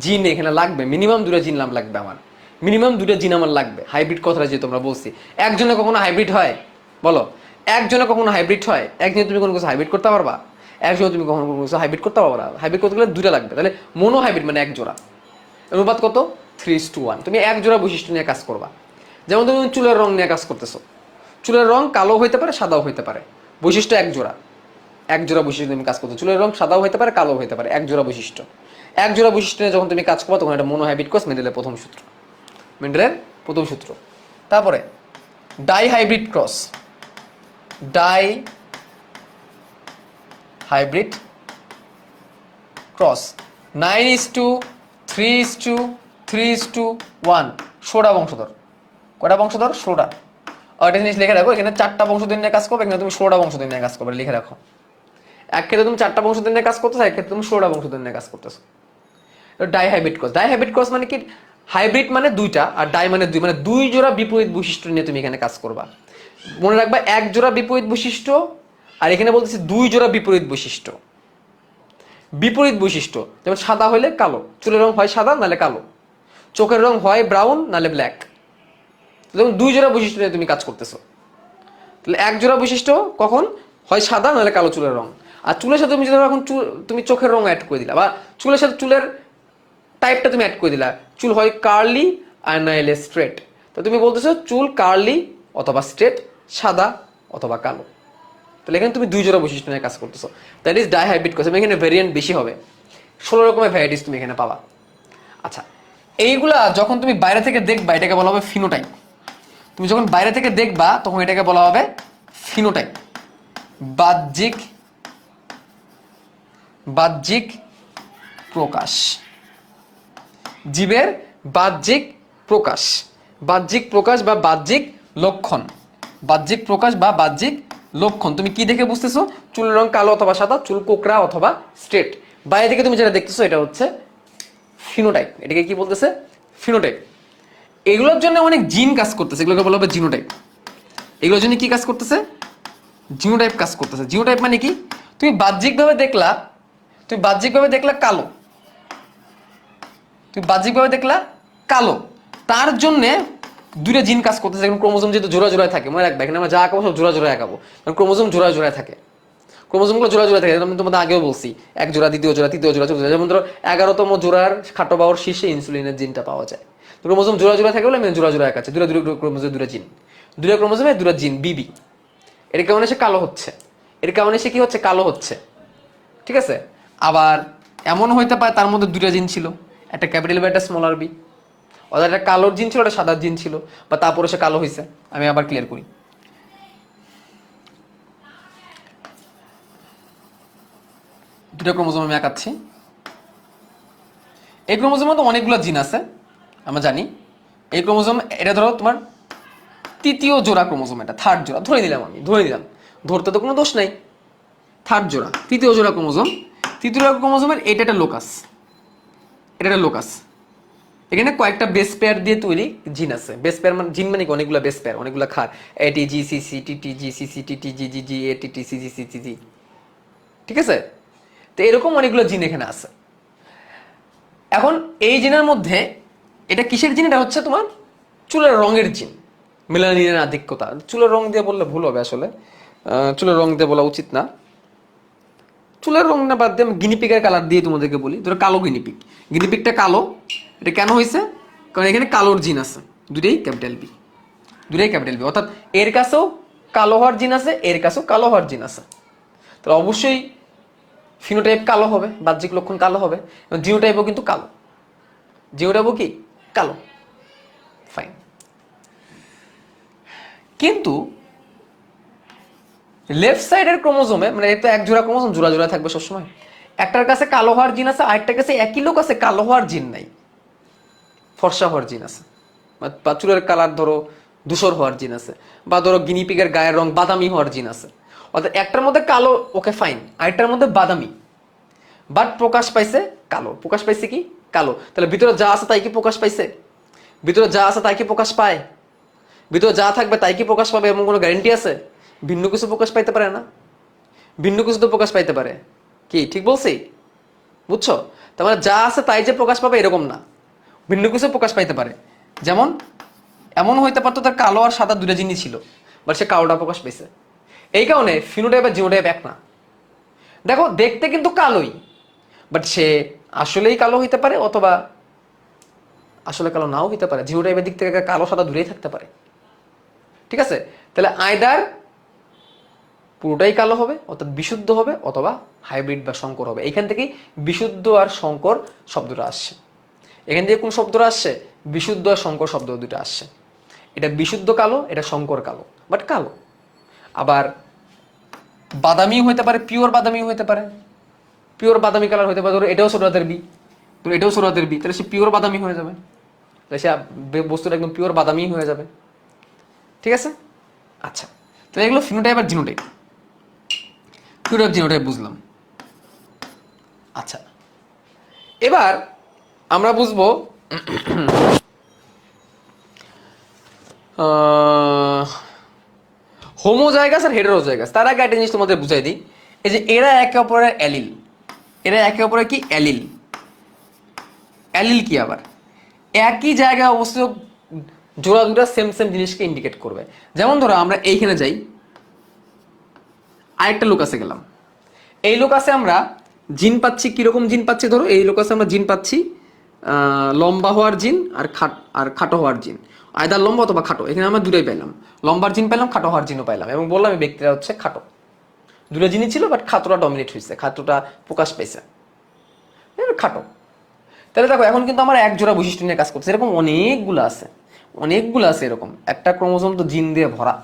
জিন এখানে লাগবে, মিনিমাম 2টা জিন লাগবে, আমার মিনিমাম 2টা জিন আমার লাগবে। হাইব্রিড কথাটা যে তোমরা বলছি, একজনে কখনো হাইব্রিড হয়? বলো, একজনে কখনো হাইব্রিড হয়? একজনে তুমি কোনো কিছু হাইব্রিড করতে পারবা? একজনে তুমি কখনো কোনো কিছু হাইব্রিড করতে পারবা না। হাইব্রিড করতে গেলে 2টা লাগবে। তাহলে মোনো হাইব্রিড মানে 1 জোড়া। অনুপাত কত? 3:1। তুমি 1 জোড়া বৈশিষ্ট্য নিয়ে কাজ করবা। যেমন তুমি চুলের রং নিয়ে কাজ করতেছো, চুলের রং কালো হইতে পারে, সাদাও হইতে পারে, বৈশিষ্ট্য 1 জোড়া। 1 জোড়া বৈশিষ্ট্য তুমি কাজ করছো, চুলের রং সাদাও হইতে পারে, কালো হইতে পারে, 1 জোড়া বৈশিষ্ট্য। 1 জোড়া বৈশিষ্ট্য নিয়ে যখন তুমি কাজ করবা, তখন এটা মোনোহাইব্রিড ক্রস, মেন্ডেলের প্রথম সূত্র। মেন্ডেলের প্রথম সূত্র। তারপরে die hybrid cross, die hybrid cross 9:3:3:1, 16টা বংশধর। কয়টা বংশধর? 16টা। একটা জিনিস লিখে রাখো, এখানে 4টা বংশধর নিয়ে কাজ করবে, এখানে তুমি 16টা বংশধর নিয়ে কাজ করবে, লিখে রাখো। এক ক্ষেত্রে তুমি 4টা বংশধর নিয়ে কাজ করতেছো, এক ক্ষেত্রে তুমি 16টা বংশধর নিয়ে কাজ করতেছো। Die hybrid cross, die hybrid cross মানে কি? হাইব্রিড মানে 2টা আর ডাই মানে 2, মানে 2 জোড়া বিপরীত বৈশিষ্ট্য নিয়ে তুমি এখানে কাজ করবা। মনে রাখবা, 1 জোড়া বিপরীত বৈশিষ্ট্য, আর এখানে বলতেছি 2 জোড়া বিপরীত বৈশিষ্ট্য। বিপরীত বৈশিষ্ট্য, যেমন সাদা হলে কালো, চুলের রং হয় সাদা নালে কালো, চোখের রং হয় ব্রাউন নালে ব্ল্যাক। যেমন 2 জোড়া বৈশিষ্ট্য নিয়ে তুমি কাজ করতেছো। তাহলে 1 জোড়া বৈশিষ্ট্য কখন? হয় সাদা নাহলে কালো চুলের রং। আর চুলের সাথে তুমি যদি এখন তুমি চোখের রং অ্যাড করে দিলা, বা চুলের সাথে চুলের টাইপটা তুমি অ্যাড করে দিলা, চুল হয় কার্লি আর নাইলে স্ট্রেট, তো তুমি বলতেছো চুল কার্লি অথবা স্ট্রেট, সাদা অথবা কালো। তাহলে এখানে তুমি 2 জোড়া বৈশিষ্ট্য নিয়ে কাজ করতেছো, দ্যাট ইজ ডাইহাইব্রিড কসম। এখানে ভ্যারিয়েন্ট বেশি হবে, 16 রকমের ভ্যারাইটিস তুমি এখানে পাবা। আচ্ছা, এইগুলা যখন তুমি বাইরে থেকে দেখবা এটাকে বলা হবে ফিনোটাইপ। তুমি যখন বাইরে থেকে দেখবা তখন এটাকে বলা হবে ফিনোটাইপ, বাহ্যিক বাহ্যিক প্রকাশ, জীবের বাহ্যিক প্রকাশ, বাহ্যিক প্রকাশ বা বাহ্যিক লক্ষণ, বাহ্যিক প্রকাশ বা বাহ্যিক লক্ষণ। তুমি কি দেখে বুঝতেছো? চুলের রং কালো অথবা সাদা, চুল কোকড়া অথবা স্ট্রেট। বাইরে থেকে তুমি যেটা দেখতেছো এটা হচ্ছে ফিনোটাইপ। এটাকে কি বলতেছে? ফিনোটাইপ। এগুলোর জন্য অনেক জিন কাজ করতেছে, এগুলোকে বলা হবে জিনোটাইপ। এগুলোর জন্য কি কাজ করতেছে? জিনোটাইপ কাজ করতেছে। জিনোটাইপ মানে কি? তুমি বাহ্যিকভাবে দেখলা, তুমি বাহ্যিকভাবে দেখলা কালো, তুমি বাহ্যিকভাবে দেখলা কালো, তার জন্যে 2টা জিন কাজ করতেছে। এখন ক্রোমোজোম যেহেতু জোড়া জোড়ায় থাকে, মনে রাখবে এখানে আমরা যা আঁকাবো সব জোড়া জোড়ায় আঁকাবো, কারণ ক্রোমোজোম জোড়া জোড়ায় থাকে। ক্রোমোজোমগুলো জোড়া জোড়া থাকে, আমি তোমাদের আগেও বলছি, এক জোড়া, দ্বিতীয় জোড়া, তৃতীয় জোড়া, চতুর্থ জোড়া। যেমন ধরো 11তম জোড়ার খাটো বাহুর শীর্ষে ইনসুলিনের জিনটা পাওয়া যায়। তো ক্রোমোজোম জোড়া জোড়া থাকে বলে আমি জোড়া জোড়া আঁকাচ্ছি। দুটা ক্রোমোজোম, 2টা জিন, 2টা ক্রোমোজোমে 2টা জিন বিবি। এর কারণে সে কালো হচ্ছে, এর কারণে সে কি হচ্ছে? কালো হচ্ছে। ঠিক আছে? আবার এমন হইতে পারে তার মধ্যে 2টা জিন ছিল, একটা ক্যাপিটাল বি একটা স্মলার বি, অর্থাৎ একটা কালোর জিন ছিল, একটা সাদার জিন ছিল, বা তারপরে সে কালো হয়েছে। আমি আবার ক্লিয়ার করি। 2টা ক্রোমোজোম আমি আঁকাচ্ছি। এই ক্রোমোজোমের মধ্যে অনেকগুলো জিন আছে আমরা জানি। এই ক্রোমোজোম, এটা ধরো তোমার 3য় জোড়া ক্রোমোজোম, এটা 3rd জোড়া ধরে নিলাম, আমি ধরে নিলাম, ধরতে তো কোনো দোষ নাই। 3rd জোড়া, 3য় জোড়া ক্রোমোজোম। 3য় জোড়া ক্রোমোজোমের এটা একটা লোকাস, এটা একটা লোকাস। এখানে কয়েকটা বেস পেয়ার দিয়ে তৈরি জিন আছে। বেস পেয়ার মানে জিন মানে কি? অনেকগুলো বেস পেয়ার, অনেকগুলো খার, এটি G C C T T G C C T T G G G A T T C G C T G. ঠিক আছে? তো এরকম অনেকগুলো জিন এখানে আছে। এখন এই জিনের মধ্যে এটা কিসের জিন? এটা হচ্ছে তোমার চুলের রঙের জিন, মেলানিনের আধিক্যতা। চুলের রং দিয়ে বললে ভুল হবে আসলে, চুলের রং দিয়ে বলা উচিত না। চুলের রং না বাদ দিয়ে আমি গিনিপিকের কালার দিয়ে তোমাদেরকে বলি। ধরো কালো গিনিপিক, গিনিপিকটা কালো, এটা কেন হয়েছে? কারণ এখানে কালোর জিন আছে, 2টাই ক্যাপিটাল বি, 2টাই ক্যাপিটাল বি। অর্থাৎ এর কাছেও কালো হওয়ার জিন আছে, এর কাছেও কালো হওয়ার জিন আছে। তাহলে অবশ্যই ফিনোটাইপ কালো হবে, বাহ্যিক লক্ষণ কালো হবে, এবং জিনোটাইপও কিন্তু কালো। জিনোটাইপও কি? কালো। ফাইন। কিন্তু লেফট সাইডের ক্রোমোজোমে, মানে এটা তো এক জোড়া ক্রোমোজোম, জোড়া জোড়া থাকবে সবসময়। একটার কাছে কালো হওয়ার জিন আছে, আরেকটার কাছে একই লোক আছে কালো হওয়ার জিন নাই, ফর্সা হওয়ার জিন আছে, বা চুলের কালার ধরো ধূসর হওয়ার জিন আছে, বা ধরো গিনিপিগের গায়ের রং বাদামি হওয়ার জিন আছে। অর্থাৎ একটার মধ্যে কালো, ওকে ফাইন, আরেকটার মধ্যে বাদামি, বাট প্রকাশ পাইছে কালো। প্রকাশ পাইছে কি? কালো। তাহলে ভিতরে যা আছে তাই কি প্রকাশ পাইছে? ভিতরে যা আছে তাই কি প্রকাশ পায়? ভিতরে যা থাকবে তাই কি প্রকাশ পাবে এমন কোনো গ্যারেন্টি আছে? ভিন্ন কিছু প্রকাশ পাইতে পারে না, ভিন্ন কিছু তো প্রকাশ পাইতে পারে। কি ঠিক বলছি? বুঝছো? তার মানে যা আছে তাই যে প্রকাশ পাবে এরকম না, ভিন্ন কিছু প্রকাশ পাইতে পারে। যেমন এমন হইতে পারতো তার কালো আর সাদা 2টা জিনিস ছিল, বাট সে কালোটা প্রকাশ পেয়েছে। এই কারণে ফিনোটাইপ আর জিনোটাইপ এক না। দেখো দেখতে কিন্তু কালোই, বাট সে আসলেই কালো হইতে পারে, অথবা আসলে কালো নাও হইতে পারে। জিনোটাইপের দিক থেকে কালো সাদা দূরেই থাকতে পারে। ঠিক আছে? তাহলে আইদার পুরোটাই কালো হবে, অর্থাৎ বিশুদ্ধ হবে, অথবা হাইব্রিড বা সংকর হবে। এখান থেকেই বিশুদ্ধ আর সংকর শব্দটা আসছে। এখান থেকে কোন শব্দটা আসছে? বিশুদ্ধ আর সংকর শব্দ দুটো আসছে। এটা বিশুদ্ধ কালো, এটা সংকর কালো, বাট কালো। আবার বাদামি হইতে পারে, পিওর বাদামি হইতে পারে, পিওর বাদামি কালার হইতে পারে। ধরো এটাও ছোট হাতের বি, তো এটাও ছোট হাতের বি, তাহলে সে পিওর বাদামি হয়ে যাবে, তাহলে সে বস্তুটা একদম পিওর বাদামি হয়ে যাবে। ঠিক আছে? আচ্ছা, তাহলে এগুলো ফিনোটাইপ আর জিনোটাইপ। ফিনোটাইপ জিনোটাইপ বুঝলাম। আচ্ছা, এবার আমরা বুঝবো হোমোজাইগাস আর হেটেরোজাইগাস। তার আগে একটা জিনিস তোমাদের বুঝাই দিই, এই যে এরা একে অপরের অ্যালিল, এরা একে অপরের কি? অ্যালিল। অ্যালিল কি? আবার একই জায়গায় অবস্থিত জোড়া দুটা সেম সেম জিনিসকে ইন্ডিকেট করবে। যেমন ধরো আমরা এইখানে যাই, আরেকটা লোকাসে গেলাম। এই লোকাসে আমরা জিন পাচ্ছি, কিরকম জিন পাচ্ছি? ধরো এই লোকাসে আমরা জিন পাচ্ছি লম্বা হওয়ার জিন আর খাটো হওয়ার জিন, আয়দার লম্বা অথবা খাটো। এখানে আমরা দুটোই পেলাম, লম্বার জিন পেলাম, খাটো হওয়ার জিনও পাইলাম, এবং বললাম এই ব্যক্তিরা হচ্ছে খাটো। দুটো জিনিস ছিল, বাট খাটোটা ডমিনেট হয়েছে, খাটোটা প্রকাশ পেয়েছে, খাটো। তাহলে দেখো এখন কিন্তু আমার এক জোড়া বৈশিষ্ট্য নিয়ে কাজ করছে, এরকম অনেকগুলো আছে, অনেকগুলো আছে। এরকম একটা ক্রোমোজোম তো জিন দিয়ে ভরা,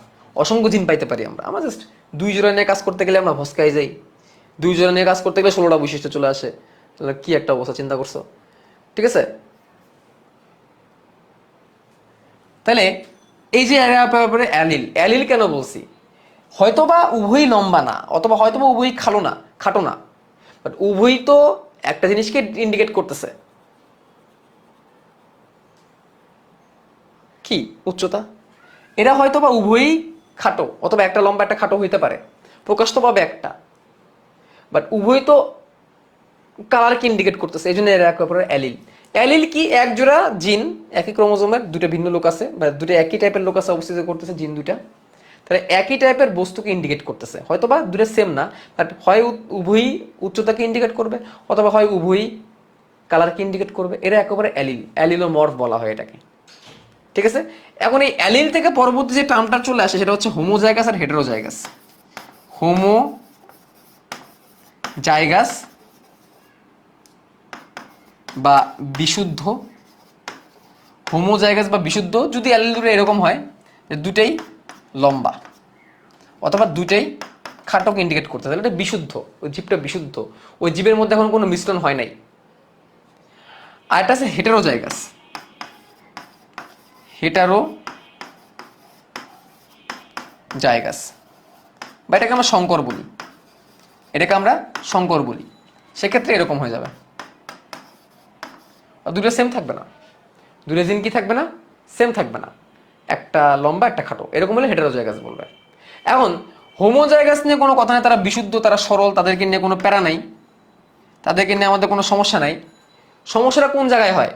অসংখ্য জিন পাইতে পারি আমরা। আমরা জাস্ট 2 জোড়া নিয়ে কাজ করতে গেলে আমরা ভস্কাই যাই, 2 জোড়া নিয়ে কাজ করতে গেলে 16টা বৈশিষ্ট্য চলে আসে। তাহলে কি একটা অবস্থা, চিন্তা করছো? ঠিক আছে, তাহলে এই যে অ্যালিল, অ্যালিল কেন বলছি? হয়তোবা উভয়ই লম্বা না, অথবা হয়তোবা উভয়ই খাটো না, বাট উভয়ই তো একটা জিনিসকে ইন্ডিকেট করতেছে, কি? উচ্চতা। এরা হয়তোবা উভয়ই খাটো, অথবা একটা লম্বা একটা খাটো হইতে পারে, প্রকাশ তো পাবে একটা, বাট উভয় তো কালারকে ইন্ডিকেট করতেছে, এই জন্য এরা একেবারে অ্যালিল। অ্যালিল কি? এক জোড়া জিন, একই ক্রোমোজোমের দুটো ভিন্ন লোক আছে, বা দুটো একই টাইপের লোক আছে, অবস্থিত করতেছে জিন দুইটা, তাহলে একই টাইপের বস্তুকে ইন্ডিকেট করতেছে। হয়তোবা দুটো সেম না, বাট হয় উভয়ই উচ্চতাকে ইন্ডিকেট করবে, অথবা হয় উভয়ই কালারকে ইন্ডিকেট করবে। এরা একেবারে অ্যালিল, অ্যালিলোমর্ফ বলা হয় এটাকে। ঠিক আছে, এখন এই অ্যালিল থেকে পরবর্তী যে টার্মটা চলে আসে সেটা হচ্ছে হোমোজাইগাস আর হেটেরোজাইগাস। হোমোজাইগাস বা বিশুদ্ধ, হোমোজাইগাস বা বিশুদ্ধ যদি অ্যালিল দুটো এরকম হয় যে দুটেই লম্বা অথবা দুটেই খাটোকে ইন্ডিকেট করতে, তাহলে এটা বিশুদ্ধ, ওই জীবটা বিশুদ্ধ, ওই জীবের মধ্যে এখন কোনো মিশ্রণ হয় নাই। আর এটা আছে হেটেরোজাইগাস, হেটারোজাইগাস, বা এটাকে আমরা সংকর বলি, সেক্ষেত্রে এরকম হয়ে যাবে, দুটো সেম থাকবে না, দুটো জিন কি থাকবে না? সেম থাকবে না, একটা লম্বা একটা খাটো, এরকম হলে হেটেরোজাইগাস বলবে। এখন হোমোজাইগাস নিয়ে কোনো কথা নেই, তারা বিশুদ্ধ, তারা সরল, তাদেরকে নিয়ে কোনো প্যারা নাই, তাদেরকে নিয়ে আমাদের কোনো সমস্যা নাই। সমস্যাটা কোন জায়গায় হয়?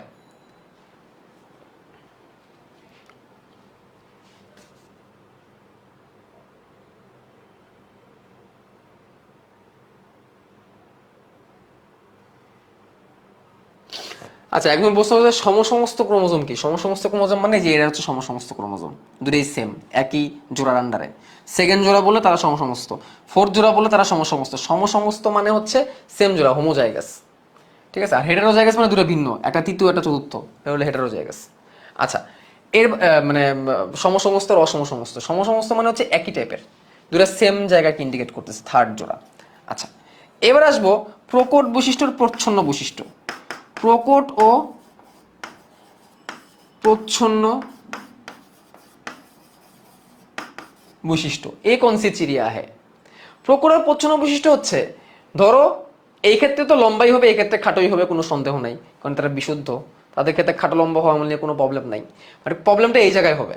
আচ্ছা, একদম প্রশ্ন হচ্ছে সমসমস্ত ক্রোমোজোম কি? সমসমস্ত ক্রোমোজোম মানে যে এরা হচ্ছে সমসমস্ত ক্রোমোজোম, দুটোই সেম, একই জোড়ার আন্ডারে। সেকেন্ড জোড়া বলে তারা সমসমস্ত, ফোর্থ জোড়া বলে তারা সমসমস্ত। সমসমস্ত মানে হচ্ছে সেম জোড়া, হোমোজাইগাস। ঠিক আছে, আর হেটারোজাইগাস মানে দুটো ভিন্ন, একটা তৃতীয় একটা চতুর্থ, এটা হলো হেটারোজাইগাস। আচ্ছা, এর মানে সমসমস্ত আর অসমসমস্ত। সমসমস্ত মানে হচ্ছে একই টাইপের, দুটো সেম জায়গাকে ইন্ডিকেট করতেছে, থার্ড জোড়া। আচ্ছা, এবার আসবো প্রকট বৈশিষ্ট্যর প্রচ্ছন্ন বৈশিষ্ট্য। প্রকট ও প্রচ্ছন্ন বৈশিষ্ট্য, এ কौन सी चिड़िया है? প্রকট আর প্রচ্ছন্ন বৈশিষ্ট্য হচ্ছে, ধরো এই ক্ষেত্রে তো লম্বাই হবে, এই ক্ষেত্রে খাটোই হবে, কোনো সন্দেহ নাই, কারণ তারা বিশুদ্ধ, তাদের ক্ষেত্রে খাটো লম্বা হওয়া নিয়ে কোনো প্রবলেম নাই। মানে প্রবলেমটা এই জায়গায় হবে,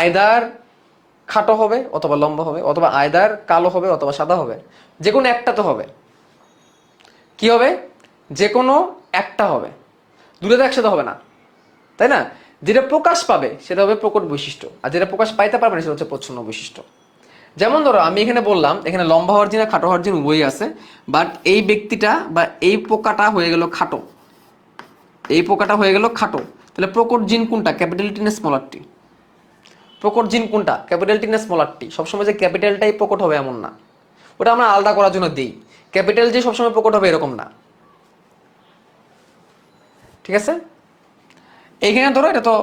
আয়দার খাটো হবে অথবা লম্বা হবে, অথবা আয়দার কালো হবে অথবা সাদা হবে, যে কোনো একটা তো হবে। কি হবে? যে কোনো একটা হবে, দুটো তো একসাথে হবে না, তাই না? যেটা প্রকাশ পাবে সেটা হবে প্রকট বৈশিষ্ট্য, আর যেটা প্রকাশ পাইতে পারবে না সেটা হচ্ছে প্রচ্ছন্ন বৈশিষ্ট্য। যেমন ধরো আমি এখানে বললাম এখানে লম্বা হওয়ার জিন আর খাটো হওয়ার জিন উভয়ই আছে, বাট এই ব্যক্তিটা বা এই পোকাটা হয়ে গেল খাটো, এই পোকাটা হয়ে গেল খাটো, তাহলে প্রকট জিন কোনটা? ক্যাপিটাল টি না স্মলার টি? প্রকট জিন কোনটা? ক্যাপিটাল টি না স্মলার টি? সবসময় যে ক্যাপিটালটাই প্রকট হবে এমন না, ওটা আমরা আলাদা করার জন্য দিই। ক্যাপিটাল যে সবসময় প্রকট হবে এরকম না। ঠিক আছে, এইখানে ধরো এটা তো,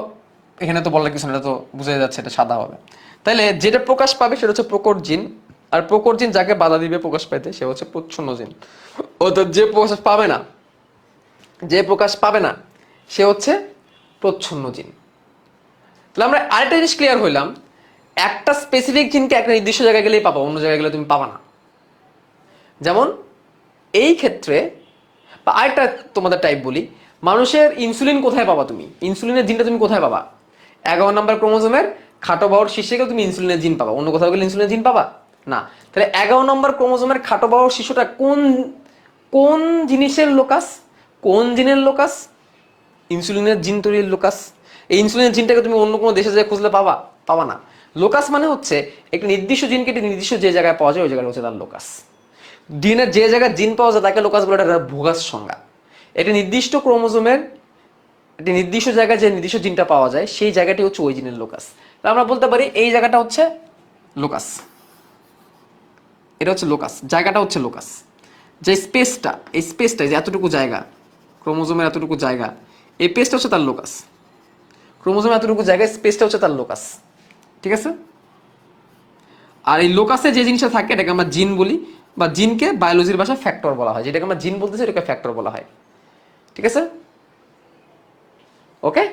এখানে তো বলার কিছু না, এটা তো বুঝা যাচ্ছে এটা সাদা হবে। তাহলে যেটা প্রকাশ পাবে সেটা হচ্ছে প্রকট জিন, আর প্রকট জিন যাকে বাধা দিবে প্রকাশ পাইতে সে হচ্ছে প্রচ্ছন্ন জিন। অর্থাৎ যে প্রকাশ পাবে না, যে প্রকাশ পাবে না সে হচ্ছে প্রচ্ছন্ন জিন। তাহলে আমরা আরেকটা জিনিস ক্লিয়ার হইলাম, একটা স্পেসিফিক জিনকে একটা নির্দিষ্ট জায়গায় গেলেই পাবো, অন্য জায়গায় গেলে তুমি পাবা না। যেমন এই ক্ষেত্রে, বা আরেকটা তোমাদের টাইপ বলি, মানুষের ইনসুলিন কোথায় পাবা তুমি? ইনসুলিনের জিনটা তুমি কোথায় পাবা? 11 নম্বর ক্রোমোজোমের খাটো বাহুর শীর্ষে গেলে তুমি ইনসুলিনের জিন পাবা, অন্য কোথাও গেলে ইনসুলিনের জিন পাবা না। তাহলে 11 নম্বর ক্রোমোজোমের খাটো বাহুর শিশুটা কোন কোন জিনিসের লোকাস? কোন জিনের লোকাস? ইনসুলিনের জিন তৈরির লোকাস। এই ইনসুলিনের জিনটাকে তুমি অন্য কোনো দেশে যেয়ে খুঁজলে পাবা? পাবা না। লোকাস মানে হচ্ছে একটা নির্দিষ্ট জিনকে একটি নির্দিষ্ট যে জায়গায় পাওয়া যায় ওই জায়গাটা হচ্ছে তার লোকাস। ডিএনএর যে জায়গায় জিন পাওয়া যায় তাকে লোকাস বলে, একটা ভোগাস সংজ্ঞা। একটি নির্দিষ্ট ক্রোমোজোমের একটি নির্দিষ্ট জায়গায় যে নির্দিষ্ট জিনটা পাওয়া যায় সেই জায়গাটি হচ্ছে ওই জিনের লোকাস। আমরা বলতে পারি এই জায়গাটা হচ্ছে লোকাস, এটা হচ্ছে লোকাস, জায়গাটা হচ্ছে লোকাস। যে স্পেসটা, এই স্পেসটা যে এতটুকু জায়গা, ক্রোমোজোমের এতটুকু জায়গা, এই পেজটা হচ্ছে তার লোকাস। ক্রোমোজোমের এতটুকু জায়গায় স্পেসটা হচ্ছে তার লোকাস, ঠিক আছে? আর এই লোকাসে যে জিনিসটা থাকে এটাকে আমরা জিন বলি, বা জিনকে বায়োলজির ভাষায় ফ্যাক্টর বলা হয়। যেটাকে আমরা জিন বলতেছি এটাকে ফ্যাক্টর বলা হয়, ঠিক আছে? ওকে,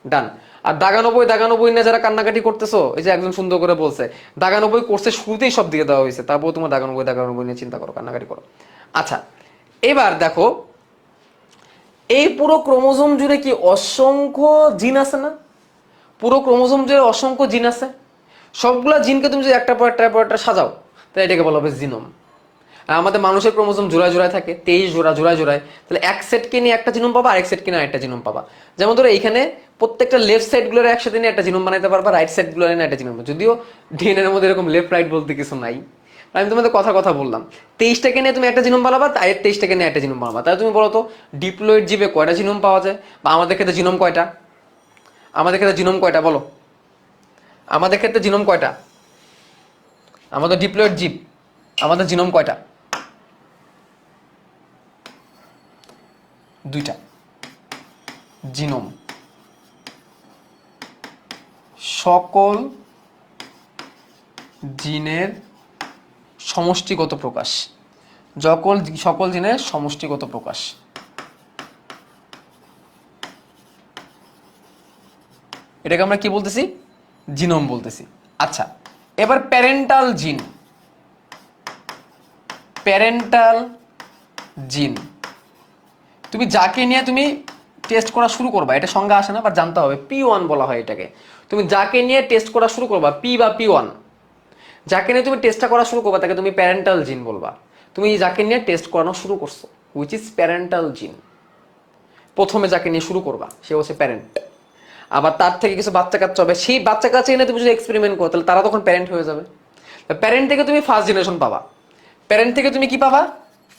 ডান। আর দাগানব্বই নিয়ে যারা কান্নাকাটি করতেছো, এই যে একজন সুন্দর করে বলছে দাগানব্বই কোর্সে শুরুতেই সব দিয়ে দেওয়া হয়েছে, তারপর তোমার দাগানব্বই নিয়ে চিন্তা করো, কান্নাকাটি করো। আচ্ছা, এবার দেখো এই পুরো ক্রোমোজোম জুড়ে কি অসংখ্য জিন আছে না? পুরো ক্রোমোজোম জুড়ে অসংখ্য জিন আছে। সবগুলা জিনকে তুমি যদি একটা পর একটা সাজাও তাহলে এটাকে বলা হবে জিনোম। আর আমাদের মানুষের ক্রোমোজোম জোড়ায় জোড়ায় থাকে, 23 জোড়া জোড়ায় জোড়ায়। তাহলে এক সেটকে নিয়ে একটা জিনোম পাবা, আরেক সেটকে নিয়ে একটা জিনোম পাবা। যেমন ধরো এইখানে প্রত্যেকটা লেফট সাইড গুলোর একসাথে নিয়ে একটা জিনোম বানাইতে পারবা, রাইট সাইড গুলো নিয়ে একটা জিনোম। যদিও ডিএনএর মধ্যে এরকম লেফট রাইট বলতে কিছু নাই, আমি তোমাদের কথা বললাম। 23টাকে নিয়ে তুমি একটা জিনোম বানাবা, আর 23টাকে নিয়ে একটা জিনোম বানাবা। তাহলে তুমি বলো তো ডিপ্লয়েড জীবে কয়টা জিনোম পাওয়া যায়, বা আমাদের ক্ষেত্রে জিনোম কয়টা? আমাদের ক্ষেত্রে জিনোম কয়টা বলো? আমাদের ক্ষেত্রে জিনোম কয়টা? আমাদের ডিপ্লয়েড জীব, আমাদের জিনোম কয়টা? 2টা জিনোম। সকল জিনের সমষ্টিগত প্রকাশ, সকল জিনের সমষ্টিগত প্রকাশ। এটাকে আমরা কি বলতেছি? জিনোম বলতেছি। আচ্ছা, এবার প্যারেন্টাল জিন। প্যারেন্টাল জিন তুমি যাকে নিয়ে তুমি টেস্ট করা শুরু করবা, এটা সংজ্ঞা আসে না, বা জানতে হবে। P1 বলা হয় এটাকে। তুমি যাকে নিয়ে টেস্ট করা শুরু করবা, পি বা P1, যাকে নিয়ে তুমি টেস্টটা করা শুরু করবা তাকে তুমি প্যারেন্টাল জিন বলবা। তুমি যাকে নিয়ে টেস্ট করানো শুরু করছো, হুইচ ইজ প্যারেন্টাল জিন। প্রথমে যাকে নিয়ে শুরু করবা সে হচ্ছে প্যারেন্ট। আবার তার থেকে কিছু বাচ্চা কাচ্চা হবে, সেই বাচ্চা কাচ্চা এনে তুমি যদি এক্সপেরিমেন্ট করো তাহলে তারা তখন প্যারেন্ট হয়ে যাবে। প্যারেন্ট থেকে তুমি ফার্স্ট জেনারেশন পাবা। প্যারেন্ট থেকে তুমি কি পাবা?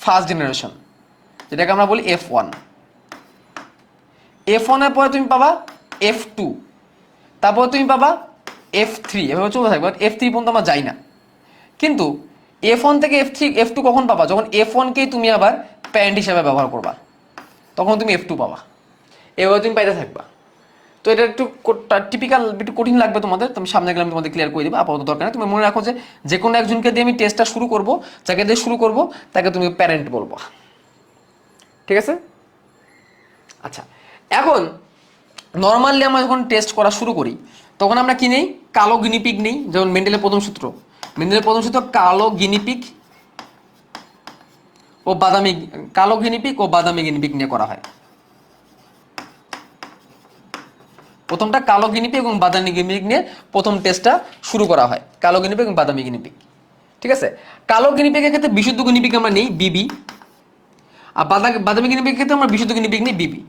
ফার্স্ট জেনারেশন, যেটাকে আমরা বলি F1। F1 এর পরে তুমি পাবা F2, তারপর তুমি পাবা F3, এভাবে চলতে থাকবে। F3 পর্যন্ত আমরা যাই না। কিন্তু F1 থেকে F3 F2 কখন পাবা? যখন F1কেই তুমি আবার প্যারেন্ট হিসাবে ব্যবহার করবা, তখন তুমি F2 পাবা। এভাবে তুমি পাইতে থাকবা। তো এটা একটু টিপিক্যাল, একটু কঠিন লাগবে তোমাদের, তুমি সামনে গেলে আমি তোমাদের ক্লিয়ার করে দেবো, আপাতত দরকার নেই। তুমি মনে রাখো যে কোনো একজনকে দিয়ে আমি টেস্টটা শুরু করব, যাকে দিয়ে শুরু করব তাকে তুমি প্যারেন্ট বলবো, ঠিক আছে? আচ্ছা, এখন নর্মালি আমরা যখন টেস্ট করা শুরু করি তখন আমরা কি নেই? কালো গিনিপিগ নেই। যেমন মেন্ডেলের প্রথম সূত্র, কালো গিনিপিগ ও বাদামি গিনিপিগ নিয়ে করা হয়। প্রথমটা কালো গিনিপিগ এবং বাদামি গিনিপিগ নিয়ে প্রথম টেস্টটা শুরু করা হয়, কালো গিনিপিগ এবং বাদামি গিনিপিগ, ঠিক আছে? কালো গিনিপিগের ক্ষেত্রে বিশুদ্ধ গিনিপিগ আমরা নেই বিবি, আর বাদামি গিনিপিগের ক্ষেত্রে আমরা বিশুদ্ধ গিনিপিগ নেই বিবি,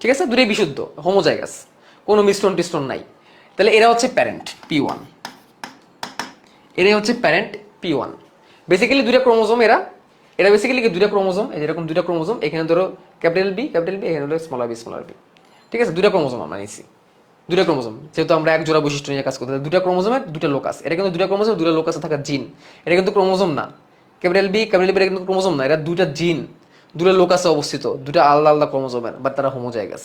ঠিক আছে? দুটোই বিশুদ্ধ, হোমোজাইগাস, কোনো মিশ্রণ টিশ্রণ নাই। তাহলে এরা হচ্ছে প্যারেন্ট P1, এরাই হচ্ছে প্যারেন্ট P1। বেসিক্যালি দুইটা ক্রোমোজোম, এরা বেসিক্যালি দুইটা ক্রোমোজোম, এরকম দুইটা ক্রোমোজোম, এখানে ধরো ক্যাপিটাল বি, এখানে হলো স্মলার বি, ঠিক আছে? দুইটা ক্রোমোজোম আমরা নিচ্ছি, দুইটা ক্রোমোজোম, যেহেতু আমরা এক জোড়া বৈশিষ্ট্য নিয়ে কাজ করতে, দুইটা ক্রোমোজোমের দুইটা লোকাস। এটা কিন্তু দুইটা ক্রোমোজোম, দুইটা লোকাসে থাকা জিন, এটা কিন্তু ক্রোমোজোম না। ক্যাপিটাল বি এটা কিন্তু ক্রোমোজোম না, এটা দুইটা জিন, দুটো লোকাসে অবস্থিত, দুটো আলাদা আলাদা ক্রোমোজোমের, বাট তারা হোমোজাইগাস।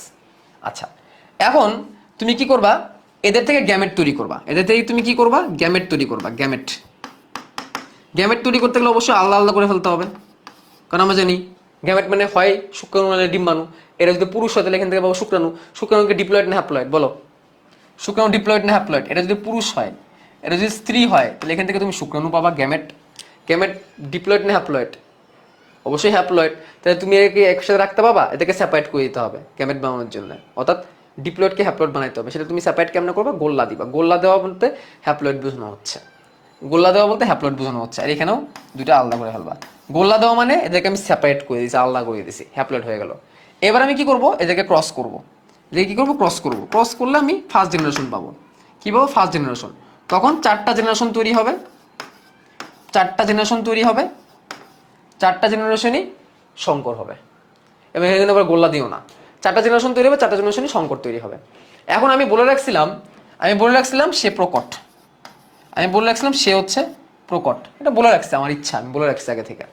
আচ্ছা, এখন তুমি কি করবা? এদের থেকে গ্যামেট তৈরি করবা। এদের থেকে তুমি কি করবা? গ্যামেট তৈরি করবা। গ্যামেট তৈরি করতে গেলে অবশ্যই আলাদা আলাদা করে ফেলতে হবে, কারণ আমরা জানি গ্যামেট মানে হয় শুক্রাণু নাহলে ডিম্বাণু। এরা যদি পুরুষ হয় তাহলে এখান থেকে পাবো শুক্রাণুকে ডিপ্লয়েড না হ্যাপ্লয়েড বলো? শুক্রাণু ডিপ্লয়েড না হ্যাপ্লয়েড? এটা যদি পুরুষ হয়, এটা যদি স্ত্রী হয়, তাহলে এখান থেকে তুমি শুক্রাণু পাবা। গ্যামেট ডিপ্লয়েড না হ্যাপ্লয়েড? অবশ্যই হ্যাপ্লয়েড। তাহলে তুমি একে একসাথে রাখতে পাবা? এটাকে সেপারেট করে দিতে হবে গ্যামেট বানানোর জন্য, অর্থাৎ ডিপ্লয়েডকে হ্যাপ্লয়েড বানাইতে হবে। সেটা তুমি সেপারেট কেমন করবা? গোল্লা দিবা। গোল্লা দেওয়া বলতে হ্যাপ্লয়েড বোঝানো হচ্ছে, আর এখানেও দুইটা আলাদা করে ফেলবা। গোল্লা দেওয়া মানে এদেরকে আমি সেপারেট করে দিয়েছি, আলাদা করে দিয়েছি, হ্যাপ্লয়েড হয়ে গেল। এবার আমি কি করব? এদেরকে ক্রস করব। ক্রস করলে আমি ফার্স্ট জেনারেশন পাবো। কি বলবো, ফার্স্ট জেনারেশন। তখন 4টা জেনারেশন তৈরি হবে, 4টা জেনারেশন তৈরি হবে, 4টা জেনারেশনই সংকর হবে। এবং এখানে আবার গোল্লা দিও না, 4টা জেনারেশন তৈরি হবে, 4টা জেনারেশনই সংকর তৈরি হবে। এখন আমি বলে রাখছিলাম সে প্রকট, আমি বলে রাখছিলাম সে হচ্ছে প্রকট, এটা বলে রাখছি, আমার ইচ্ছা, আমি বলে রাখছি আগে থেকে,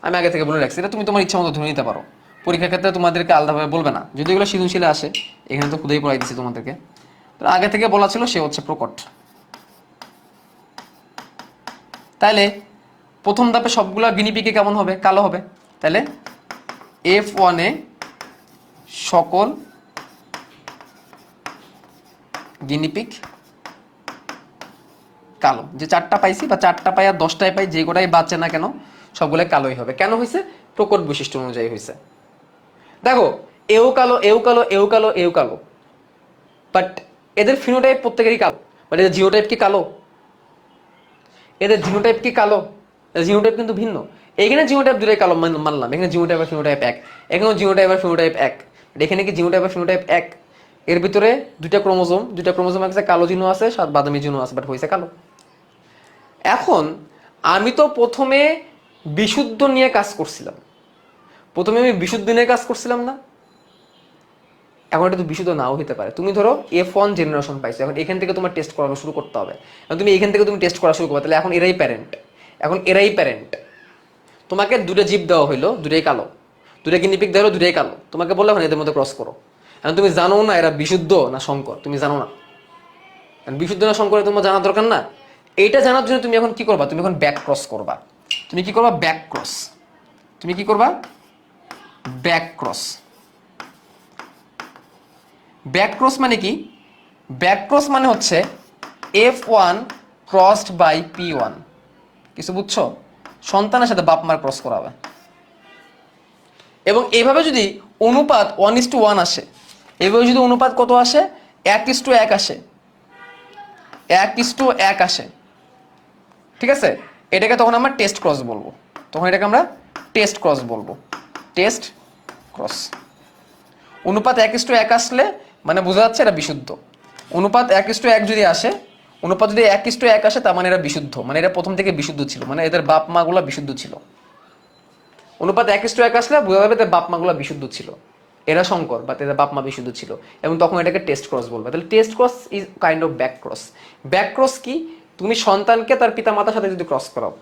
আমি আগে থেকে বলে রাখছি। এটা তুমি তোমার ইচ্ছা মতো ধরে নিতে পারো, পরীক্ষার ক্ষেত্রে তোমাদেরকে আলাদাভাবে বলবে না, যদি এগুলো সৃজনশীলে আসে, এখানে তো খুদেই পড়াই দিচ্ছি তোমাদেরকে। তো আগে থেকে বলা ছিল সে হচ্ছে প্রকট। তাহলে প্রথম ধাপে সবগুলো গিনিপিকে কেমন হবে, কালো হবে। তাহলে F1 সকল গিনিপিক কালো। যে 4টা পাইছি বা 4টা পাই আর 10টায় পাই, যে কটাই বাঁচে না কেন সবগুলো কালোই হবে। কেন হয়েছে, প্রকট বৈশিষ্ট্য অনুযায়ী হয়েছে। দেখো এও কালো, এও কালো, এও কালো, এও কালো, বাট এদের ফিনোটাইপ প্রত্যেকেরই কালো। বাট এদের জিওটাইপ কি কালো? এদের জিনোটাইপ কি কালো? জিনোটাইপ কিন্তু ভিন্ন। এখানে জিনোটাইপ দুটাই কালো মানলাম, এখানে জিনোটাইপ আর ফিনোটাইপ এক, এখানেও জিনোটাইপ আর ফিনোটাইপ এক, এখানে কি জিনোটাইপ আর ফিনোটাইপ এক? এর ভিতরে দুটা ক্রোমোজোম আছে, কালো জিনো আছে, বাদামি জিনো আছে, বাট হয়েছে কালো। এখন আমি তো প্রথমে বিশুদ্ধ নিয়ে কাজ করছিলাম, না? এখন এটা তো বিশুদ্ধ নাও হতে পারে। তুমি ধরো F1 জেনারেশন পাইছো, এখন এখান থেকে তোমার টেস্ট করানো শুরু করতে হবে। এখন তুমি এখান থেকে টেস্ট করা শুরু করবে, তাহলে এখন এরাই প্যারেন্ট। তোমাকে দুটো জীব দেওয়া হইলো, দুটোই কালো, দুটো গিনিপিক দেওয়া হলো, দুটোই কালো। তোমাকে বললো এখন এদের মধ্যে ক্রস করো। এখন তুমি জানো না এরা বিশুদ্ধ না সংকর, তুমি জানো না। বিশুদ্ধ না সংকর তোমার জানার দরকার না। এইটা জানার জন্য তুমি এখন কি করবা, তুমি এখন ব্যাক ক্রস করবা। তুমি কি করবা, ব্যাক ক্রস। ব্যাক ক্রস মানে কি? ব্যাক ক্রস মানে হচ্ছে F1 ক্রসড বাই P1। কিছু বুঝছো? সন্তানের সাথে বাপ মার ক্রস করাবে। এবং এইভাবে যদি অনুপাত 1:1 আসে, এভাবে যদি অনুপাত কত আসে, 1:1 আসে, 1:1 আসে, ঠিক আছে, এটাকে তখন আমরা টেস্ট ক্রস বলবো। Test cross. অনুপাত 1:1 আসলে মানে বোঝা যাচ্ছে এটা বিশুদ্ধ। অনুপাত 1:1 যদি আসে, অনুপাত যদি 1:1 আসে, তার মানে এরা বিশুদ্ধ, মানে এরা প্রথম থেকে বিশুদ্ধ ছিল, মানে এদের বাপ মা গুলা বিশুদ্ধ ছিল। অনুপাত 1:1 আসলে বোঝা যাবে এদের বাপ মা গুলা বিশুদ্ধ ছিল, এরা সংকর বা এদের বাপ মা বিশুদ্ধ ছিল, এবং তখন এটাকে টেস্ট ক্রস বলবে। তাহলে test cross is kind of back cross. Back cross কি? তুমি সন্তানকে তার পিতা মাতার সাথে যদি ক্রস করাও,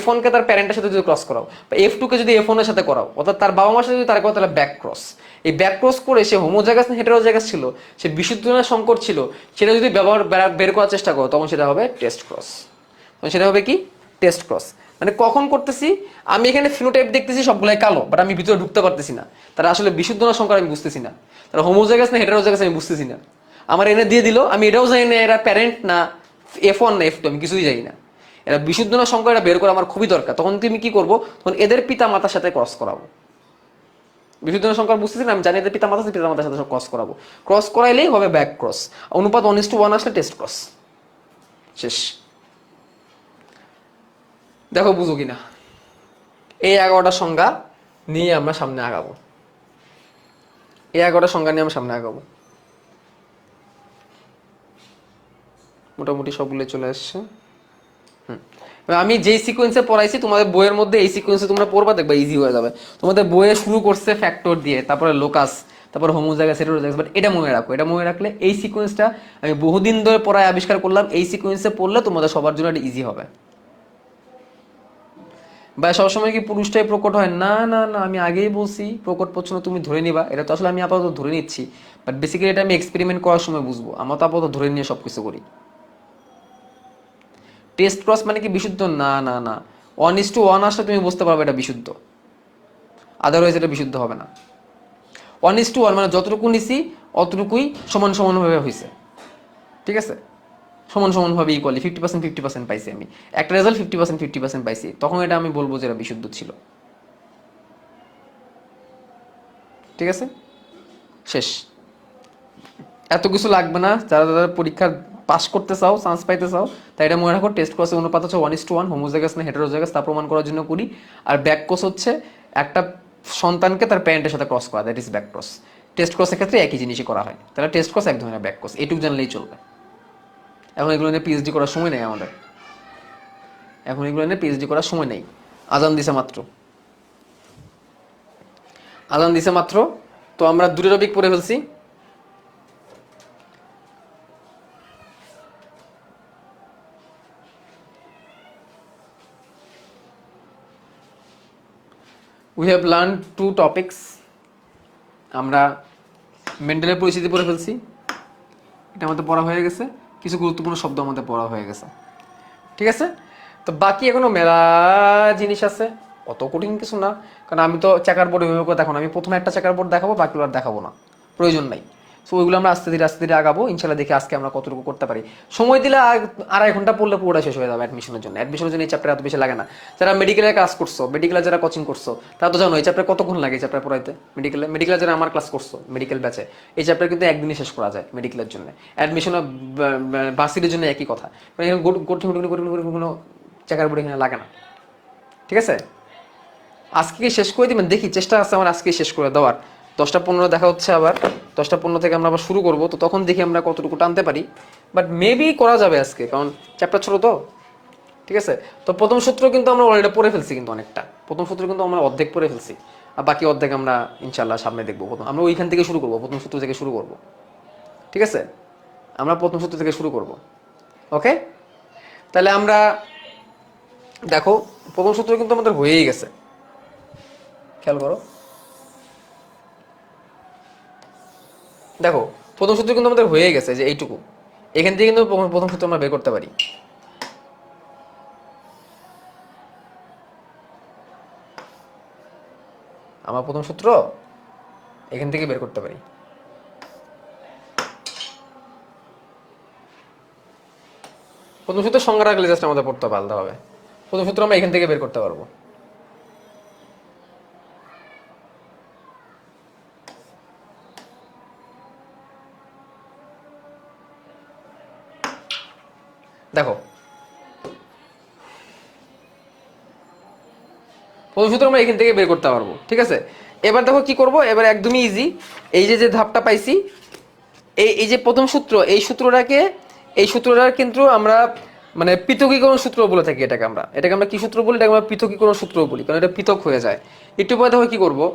F1 কে তার প্যারেন্টের সাথে যদি ক্রস করাও, বা F2 কে যদি F1 এর সাথে করাও, অর্থাৎ তার বাবা মার সাথে যদি তার করাও, তাহলে ব্যাক ক্রস। এই ব্যাক ক্রস করে সে হোমোজাইগাস না হেটেরোজাইগাস ছিল, সে বিশুদ্ধ না সংকর ছিল, সেটা যদি বের করার চেষ্টা করো, তখন সেটা হবে টেস্ট ক্রস। তখন সেটা হবে কি? Test cross. মানে কখন করতেছি, আমি এখানে ফিনোটাইপ দেখতেছি সবগুলাই কালো, বাট আমি ভিতরে ঢুকতে পারতেছি না, তারা আসলে বিশুদ্ধ না সংকর আমি বুঝতেছি না, তারা হোমোজাইগাস না হেটেরোজাইগাস আমি বুঝতেছি না। আমার এনে দিয়ে দিল, আমি এটাও জানি না এরা প্যারেন্ট না F1 না F2, আমি কিছুই জানি না। এরা বিশুদ্ধ না সংকর, এটা বের করা আমার খুবই দরকার। তখন তুমি কি করবো, তখন এদের পিতা মাতার সাথে ক্রস করাবো। বিশুদ্ধ না সংকর বুঝতেছি না, আমি জানি এদের পিতা মাতার সাথে ক্রস করাবো। ক্রস করাইলেই হবে ব্যাক ক্রস। অনুপাত 1:1 আসলে টেস্ট ক্রস। শেষ। দেখো বুঝো কিনা। এই 11টা সংজ্ঞা নিয়ে আমরা সামনে আগাবো। মোটামুটি সবগুলো চলে আসছে। আমি যেই সিকোয়েন্সে পড়াইছি তোমাদের বইয়ের মধ্যে, এই সিকোয়েন্সে তোমরা পড়বা, দেখবা ইজি হয়ে যাবে। তোমাদের বইয়ে শুরু করছে ফ্যাক্টর দিয়ে, তারপরে লোকাস, তারপর হোমোজাইগাস হেটেরোজাইগাস, বাট এটা মনে রাখো, এটা মনে রাখলে এই সিকোয়েন্সটা আমি বহুদিন ধরে পড়ায় আবিষ্কার করলাম, এই সিকোয়েন্সে পড়লে তোমাদের সবার জন্য এটা ইজি হবে। বা সবসময় কি পুরুষটাই প্রকট হয়? না না না, আমি আগেই বলছি প্রকট প্রচ্ছন্ন তুমি ধরে নিবা, এটা তো আসলে আমি আপাতত ধরে নিচ্ছি, বাট বেসিক্যালি এটা আমি এক্সপেরিমেন্ট করার সময় বুঝবো। আমরা তো আপাতত ধরে নিয়ে সবকিছু করি। টেস্ট ক্রস মানে কি বিশুদ্ধ? না না না, 1:1 আসলে তুমি বুঝতে পারবে এটা বিশুদ্ধ, আদারওয়াইজ এটা বিশুদ্ধ হবে না। 1:1 মানে যতটুকু নিছি অতটুকুই সমান সমানভাবে হয়েছে, ঠিক আছে, সমান সমানভাবে ইকুয়ালি 50% 50% পাইছি আমি, একটা রেজাল্ট 50% 50% পাইছি, তখন এটা আমি বলবো যে এটা বিশুদ্ধ ছিল। ঠিক আছে, শেষ। এত কিছু লাগবে না, যারা যারা পরীক্ষা পাস করতে চাও, চান্স পাইতে চাও, তাই এটা মনে রাখো। টেস্ট ক্রসের অনুপাত হচ্ছে 1:1, হোমোজাইগাস না হেটেরোজাইগাস তা প্রমাণ করার জন্য করি। আর ব্যাক ক্রস হচ্ছে একটা সন্তানকে তার প্যারেন্টের সাথে ক্রস করা, that is back cross. Test ক্রসের ক্ষেত্রে একই জিনিসই করা হয়, তাহলে টেস্ট ক্রস এক ধরনের ব্যাক ক্রস, এটুকু জানলেই চলবে। এখন এগুলো নিয়ে পিএইচডি করার সময় নেই আমাদের, এখন এগুলো নিয়ে পিএইচডি করার সময় নেই। আজান দিছে মাত্র, আজান দিছে মাত্র, তো আমরা দুটো টপিক পড়ে ফেলছি। We have learn 2 topics. আমরা মেন্ডেলের পরিস্থিতি পড়ে ফেলছি, এটা আমাদের পড়া হয়ে গেছে, কিছু গুরুত্বপূর্ণ শব্দ আমাদের পড়া হয়ে গেছে, ঠিক আছে। তো বাকি এখনো মেলা জিনিস আছে, অত কঠিন কিছু না, কারণ আমি তো চেকার বোর্ড এভাবে করে দেখো না, আমি প্রথমে একটা চেকার বোর্ড দেখাবো, বাকিগুলো আর দেখাবো না, প্রয়োজন নাই। সো ওইগুলো আমরা আস্তে ধীরে আগাবো ইনশাল্লাহ, দেখি আজকে আমরা কতটুকু করতে পারি। সময় দিলে 2.5 ঘন্টা পড়লে পুরোটা শেষ হয়ে যাবে অ্যাডমিশনের জন্য। অ্যাডমিশনের জন্য এই চ্যাপ্টার এত বেশি লাগে না। যারা মেডিকেলের ক্লাস করছো, মেডিকেলে যারা কোচিং করছো, তারা তো জানো এই চ্যাপ্টার কতক্ষণ লাগে এই চ্যাপ্টার পড়াইতে। মেডিকেলে যারা আমার ক্লাস করছো মেডিকেল ব্যাচে, এই চ্যাপ্টার কিন্তু একদিনই শেষ করা যায় মেডিকেলের জন্য। অ্যাডমিশন ভার্সিটির জন্য একই কথা, মানে কোনো চেকার বোর্ড এখানে লাগে না, ঠিক আছে। আজকে শেষ করে দিবেন, দেখি চেষ্টা আছে আমার আজকে শেষ করে দেওয়ার। 10টা 15 দেখা হচ্ছে, আবার 10টা 15 থেকে আমরা আবার শুরু করব, তো তখন দেখি আমরা কতটুকু টানতে পারি, বাট মেবি করা যাবে আজকে, কারণ চ্যাপ্টার ছোট তো, ঠিক আছে। তো প্রথম সূত্র কিন্তু আমরা অলরেডি পড়ে ফেলছি, কিন্তু অনেকটা প্রথম সূত্র কিন্তু আমরা অর্ধেক পড়ে ফেলছি, আর বাকি অর্ধেক আমরা ইনশাল্লাহ সামনে দেখবো। আমরা ওইখান থেকে শুরু করবো, প্রথম সূত্র থেকে শুরু করব, ঠিক আছে। আমরা প্রথম সূত্র থেকে শুরু করব, ওকে। তাহলে আমরা দেখো প্রথম সূত্র কিন্তু আমাদের হয়েই গেছে, খেয়াল করো, দেখো প্রথম সূত্র কিন্তু আমাদের হয়ে গেছে যে এইটুকু, এখান থেকে কিন্তু প্রথম সূত্র আমরা বের করতে পারি। আমার প্রথম সূত্র এখান থেকে বের করতে পারি। প্রথম সূত্র সংজ্ঞা রাখলে জাস্ট আমাদের পড়তে হবে আলাদাভাবে, প্রথম সূত্র আমরা এখান থেকে বের করতে পারবো। দেখো প্রথম সূত্র আমরা এখান থেকে বের করতে পারবো, ঠিক আছে। এবার দেখো কি করব, এবার একদমই ইজি, এই যে যে ধাপটা পাইছি, এই যে প্রথম সূত্র, এই সূত্রটার কিন্তু আমরা মানে পৃথকীকরণ সূত্র বলে থাকি এটাকে আমরা কি সূত্র বলি, এটাকে আমরা পৃথকীকরণ সূত্র বলি, কারণ এটা পৃথক হয়ে যায়। একটু পরে দেখো কি করবো,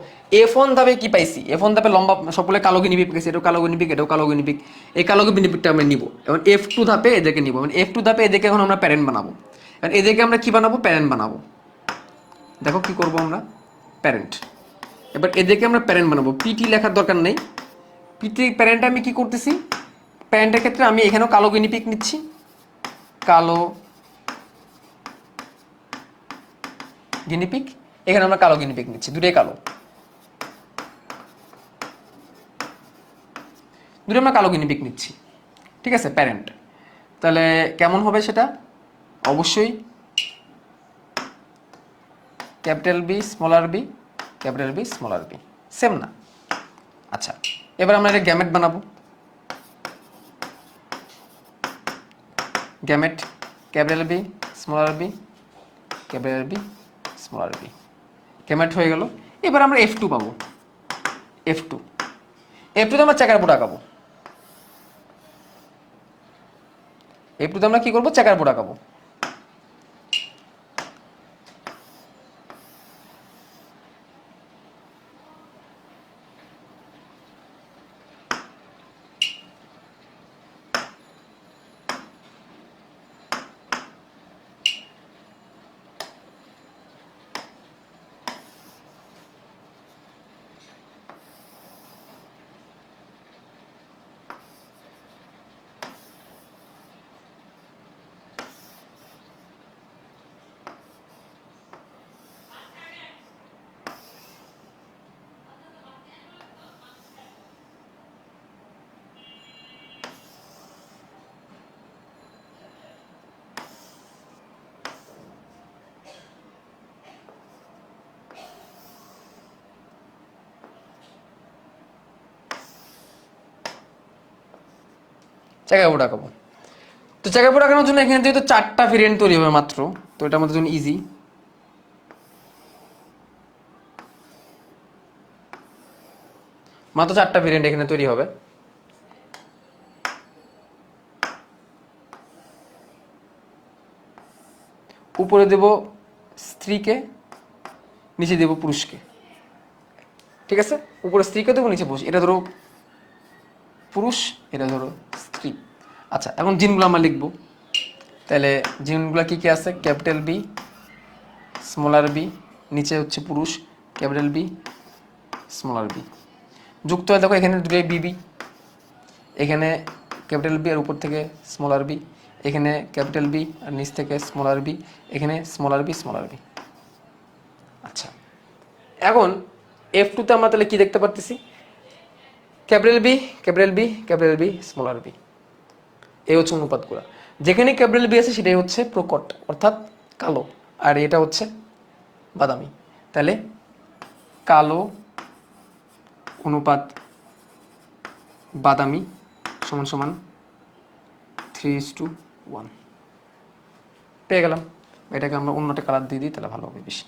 F1 ধাপে কি পাইছি, F1 ধাপে লম্বা সবগুলো কালো গিনিপিগ পেয়েছি, এটাও কালো গিনিপিগ, এটাও কালো গিনিপিগ, এই কালো গিনিপিগটা আমরা নিব। এবং F2 ধাপে এদেরকে নিব, মানে F2 ধাপে এদেরকে এখন আমরা প্যারেন্ট বানাবো, কারণ এদেরকে আমরা কি বানাবো, প্যারেন্ট বানাবো। দেখো কি করব আমরা, প্যারেন্ট। এবার এদেরকে আমরা প্যারেন্ট বানাবো, পিটি লেখার দরকার নেই, পিটি প্যারেন্ট আমি কি করতেছি, প্যারেন্টের ক্ষেত্রে আমি এখানেও কালো গিনিপিগ নিচ্ছি, কালো গিনিপিগ, এখানে আমরা কালো গিনিপিগ নিচ্ছি, দুটোই কালো, দুটো আমরা কালো গিনিপিগ নিচ্ছি, ঠিক আছে, প্যারেন্ট। তাহলে কেমন হবে সেটা, অবশ্যই capital B smaller B, capital B smaller B, same না। আচ্ছা, এবার আমরা এটা গ্যামেট বানাবো, gamete, capital B smaller B, capital B smaller B, gamete হয়ে গেল। এবার আমরা F2 পাবো, F2, F2তে আমরা চেকার বোর্ড আঁকাবো, F2তে আমরা কি করবো, চেকার বোর্ড আঁকাবো। চেকার বোর্ড আঁকাবো, তো চেকার বোর্ড আঁকানোর জন্য এখানে যেহেতু 4টা ভেরিয়েন্ট তৈরি হবে মাত্র, তো এটা আমাদের জন্য ইজি। মাত্র 4টা ভেরিয়েন্ট এখানে তৈরি হবে। উপরে দেব স্ত্রীকে, নিচে দেব পুরুষকে। ঠিক আছে, উপরে স্ত্রীকে দেবো, নিচে পুরুষ। এটা ধরো পুরুষ, এটা ধরো স্ত্রী। আচ্ছা, এখন জিনগুলো আমরা লিখবো। তাহলে জিনগুলো কি কি আছে? ক্যাপিটাল বি, স্মলার বি, নিচে হচ্ছে পুরুষ, ক্যাপিটাল বি, স্মলার বি। যুক্ত হয় দেখো, এখানে দুটোই বিবি, এখানে ক্যাপিটাল বি আর উপর থেকে স্মলার বি, এখানে ক্যাপিটাল বি আর নিচ থেকে স্মলার বি, এখানে স্মলার বি, স্মলার বি। আচ্ছা, এখন F2 তে আমরা তাহলে কি দেখতে পারতেছি? Capital B, capital B, capital B, smaller b. এই হচ্ছে অনুপাতগুলো। যেখানে ক্যাপিটাল বি আছে সেটাই হচ্ছে প্রকট, অর্থাৎ কালো, আর এটা হচ্ছে বাদামি। তাহলে কালো অনুপাত বাদামি সমান সমান 3:1 পেয়ে গেলাম। এটাকে আমরা অন্যটা কালার দিয়ে দিই, তাহলে ভালো হবে বেশি।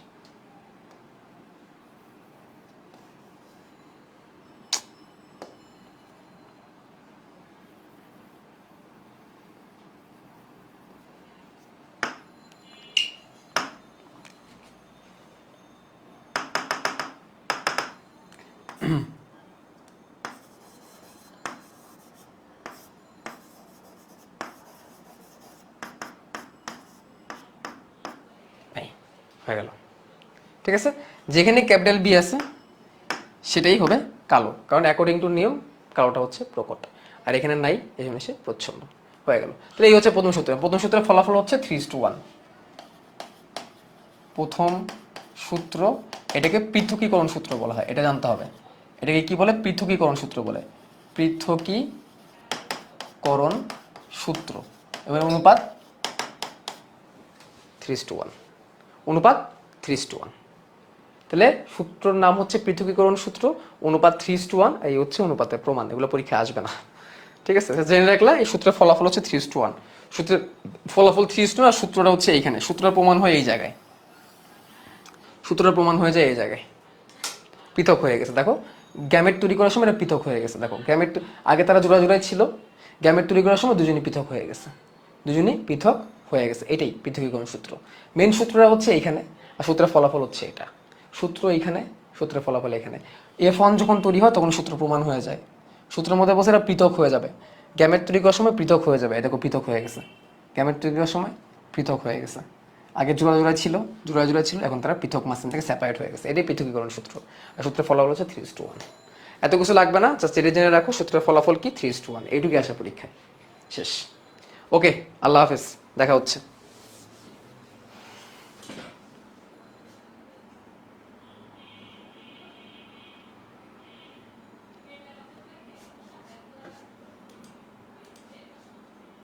হয়ে গেল। ঠিক আছে, যেখানে ক্যাপিটাল বি আছে সেটাই হবে কালো, কারণ অ্যাকর্ডিং টু নিয়ম কালোটা হচ্ছে প্রকট, আর এখানে নাই, এই জন্য সে প্রচ্ছন্ন। হয়ে গেল। তাহলে এই হচ্ছে প্রথম সূত্র। প্রথম সূত্রের ফলাফল হচ্ছে 3:1। প্রথম সূত্র, এটাকে পৃথকীকরণ সূত্র বলা হয়, এটা জানতে হবে। এটাকে কি বলে? পৃথকীকরণ সূত্র বলে। পৃথকীকরণ সূত্র। এবার অনুপাত 3:1, অনুপাত 3:1। তাহলে সূত্রর নাম হচ্ছে পৃথকীকরণ সূত্র, অনুপাত 3:1। এই হচ্ছে অনুপাতের প্রমাণ, এগুলো পরীক্ষা আসবে না। ঠিক আছে, জেনে রাখলা এই সূত্রের ফলাফল হচ্ছে 3:1। সূত্রের ফলাফল 3:1, আর সূত্রটা হচ্ছে এইখানে। সূত্রের প্রমাণ হয় এই জায়গায়, সূত্রের প্রমাণ হয়ে যায় এই জায়গায়। পৃথক হয়ে গেছে, দেখো গ্যামেট তৈরি করার সময় এটা পৃথক হয়ে গেছে। দেখো গ্যামেট আগে তারা জোড়া জোড়ায় ছিল, গ্যামেট তৈরি করার সময় দুজনই পৃথক হয়ে গেছে, দুজনই পৃথক হয়ে গেছে। এটাই পৃথকীকরণ সূত্র। মেন সূত্রটা হচ্ছে এইখানে, আর সূত্রের ফলাফল হচ্ছে এটা। সূত্র এইখানে, সূত্রের ফলাফল এখানে। F1 যখন তৈরি হয় তখন সূত্র প্রমাণ হয়ে যায়, সূত্রের মধ্যে বসে এটা পৃথক হয়ে যাবে। গ্যামেট তৈরি করার সময় পৃথক হয়ে যাবে, দেখো পৃথক হয়ে গেছে। গ্যামেট তৈরি করার সময় পৃথক হয়ে গেছে। আগে জোড়া জোড়া ছিল, জোড়া জোড়া ছিল, এখন তারা পৃথক মাঝখান থেকে সেপারেট হয়ে গেছে। এটাই পৃথকীকরণ সূত্র। আর সূত্রের ফলাফল হচ্ছে 3:1। এত কিছু লাগবে না, জাস্ট এটা জেনে রাখো সূত্রের ফলাফল কি 3:1। এইটুকু আসা পরীক্ষায় শেষ। ওকে, আল্লাহ হাফেজ, দেখা হচ্ছে।